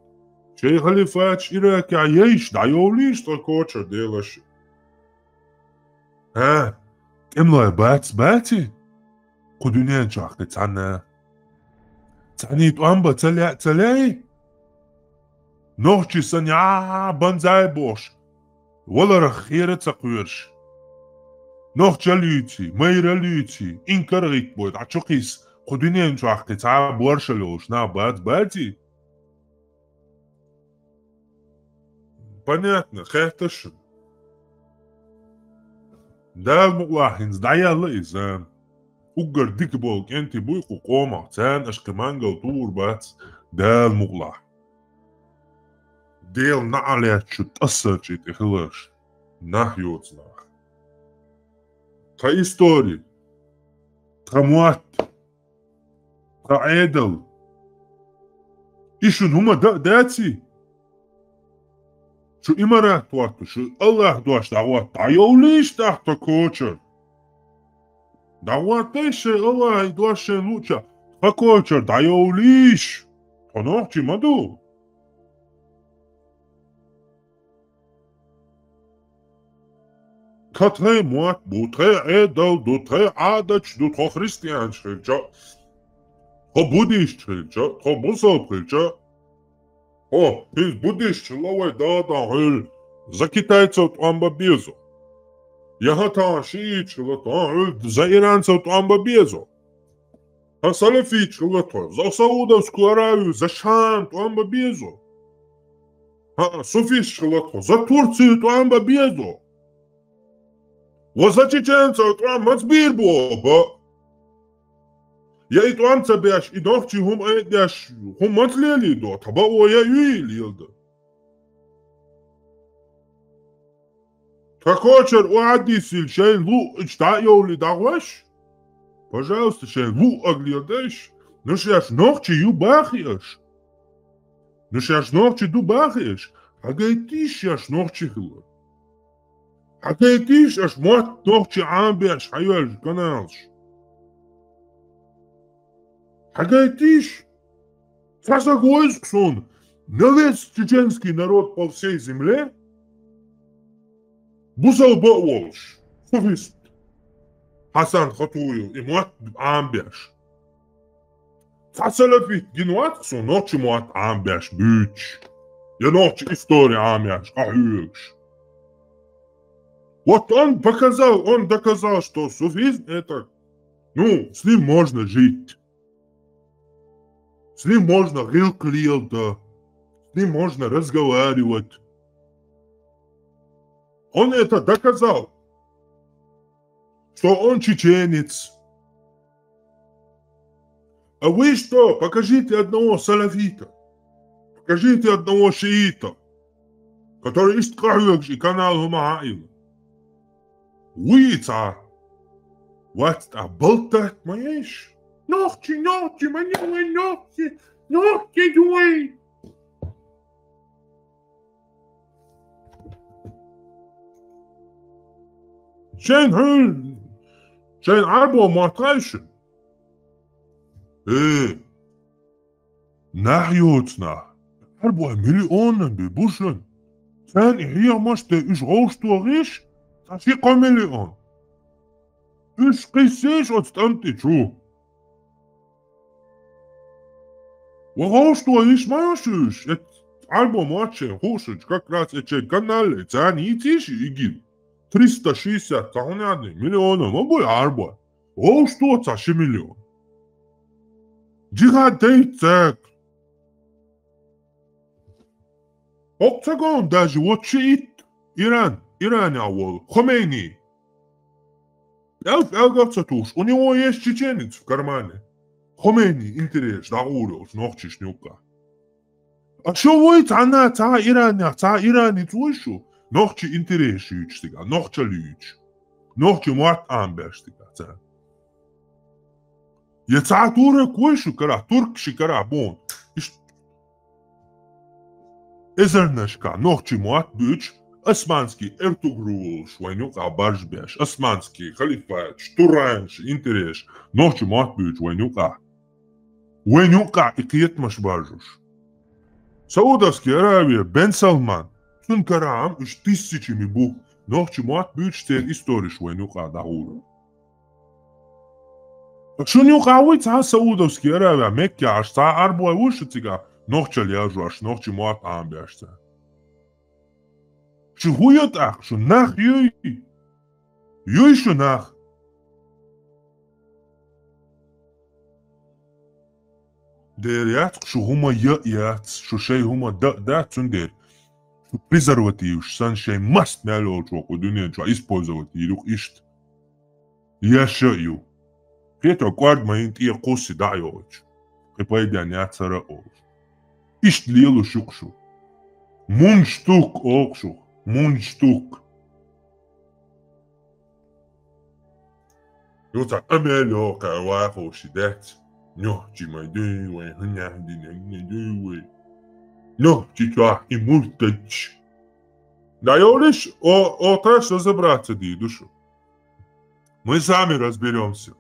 Шей халифач Ираки аяиш, да ёлиш, такочар делаш. Кемлай бэци? قدونين شاخت تانا تاني توامبا تلاي نوشي سنيا بنزاي بوش ولا رخيرة تقويرش نوشي ليتي ميرا ليتي إنكر غيك بود عشوكيس قدونين شاخت تا بورشلوش نا бати понятно خيرتش دا المقلاحين زدايا لإزان Угар дик болк энти буйку кома, цен ашкемангал тур бац, дел муглах. Дел наалячу тассачит ихлаш, нахьёцнах. Та истории, та муат, та эдл. Ишун хума дати. Шу имарат туату, шу Аллах дуаш дагуат, та ёлиш тахта кочер. Да вот еще Аллах дуаше луча. Какой-то да ёлиш. Понохчи маду. Катре муат бутре эдал дутре адач дутро христиан шрилча. Хо буддист шрилча. Хо мусул шрилча. Хо из буддист лавай да хэл. За китайцев амба безо. Яхата шиич лото за иранцев амба безо. А салафич лото за Саудовскую Аравию, за Шам амба безо. А суфиш лото за Турцию амба безо. Вот за чеченцев амба сбирбо. Я и туамца бяш и дохчи хум эдяш хум матлели до таба оя юилилда. Какочер уадисил шей лу ичта ёли дагваш? Пожалуйста, шей лу оглядаш. Ну шаш нохчи ю бахиаш. Ну шаш нохчи ду бахиаш. Хагайтиш шаш нохчи хила. Хагайтиш аш мот нохчи амбяш хайваш каналш. Хагайтиш. Согласен, на весь чеченский народ по всей земле бузалба волш. Совесть. Хасан Хатуил и Муат Амбяш. Фасалафит генуат со ночи Муат Амбяш бюч. Я ночь история Амбяш, ахюш. Вот он доказал, что суфизм это, с ним можно жить. С ним можно рил-клил-то, с ним можно разговаривать. Он это доказал, что он чеченец. А вы что? Покажите одного салафита, покажите одного шиита, который исткажет канал Гумааила. Вы вот болтать моешь? Ногти, маневы, ногти, дуэй. Шен арбо матайшин. Нахьютна. Арбо миллионы бибушен. Sen ihya maçta 3 ağustos taşı kameleon. 3 kısış отстаньте чу. Ağustos işmaşış. Арбо матче хошич как раз эти каналы. Цани тиши игил. 360 тонны миллионов. Мобой арбо. Ağustos taşı milyon. Cihad deytsek. Октагон даже вот шиит Иран авол, Хомейни. Элгавцатуш, у него есть чеченец в кармане. Хомейни, интерес, дагурос, ногчиш нюка. А что вы цана Иране твойшу? Ногчи интерес ючтига, ногча люч. Ногчи муат амберштига, ца. Я ца турек войшу кара, турк шикара бон. Ezernashka, Nochi Muat Buch, Osmanski, Ertugrul, Швайнюка, Баржбеш, Османский, Халифач, Туранш, Интереш, Nochi Muat Buch, Вайнюка, и Киетмаш Баржуш. Саудовская Аравия, Бен Салман, Тункарам, уж тысячами бух, Nochi Muat Buch, стель истории Швайнюка, Даура. Шунюка, вы ца Саудовская Аравия, Мекка, аж ца Арбуа Ушитига, Нохча ляжу, аж нохчи муат амбяшта. Шо хуят ах, шо нах юй. Юй шо нах. Дер ят, шо хума ят, шо шей хума да цундер. Шо презерватив, сан шей маст мяло чоко, дунен чо, использовать ирух ишт. Я шаю. Пето квард маинт ия коси дайоч. Припайдян я цара оч. Ist lielu šukšu. Mundstück okšu. Mundstück. Jota amelio ka wafo shidet. No, chimai dewe, hunyahdi ne dewe. No, читва и мультач. Даёшь, о, треш разобраться, дедушу. Мы сами разберемся.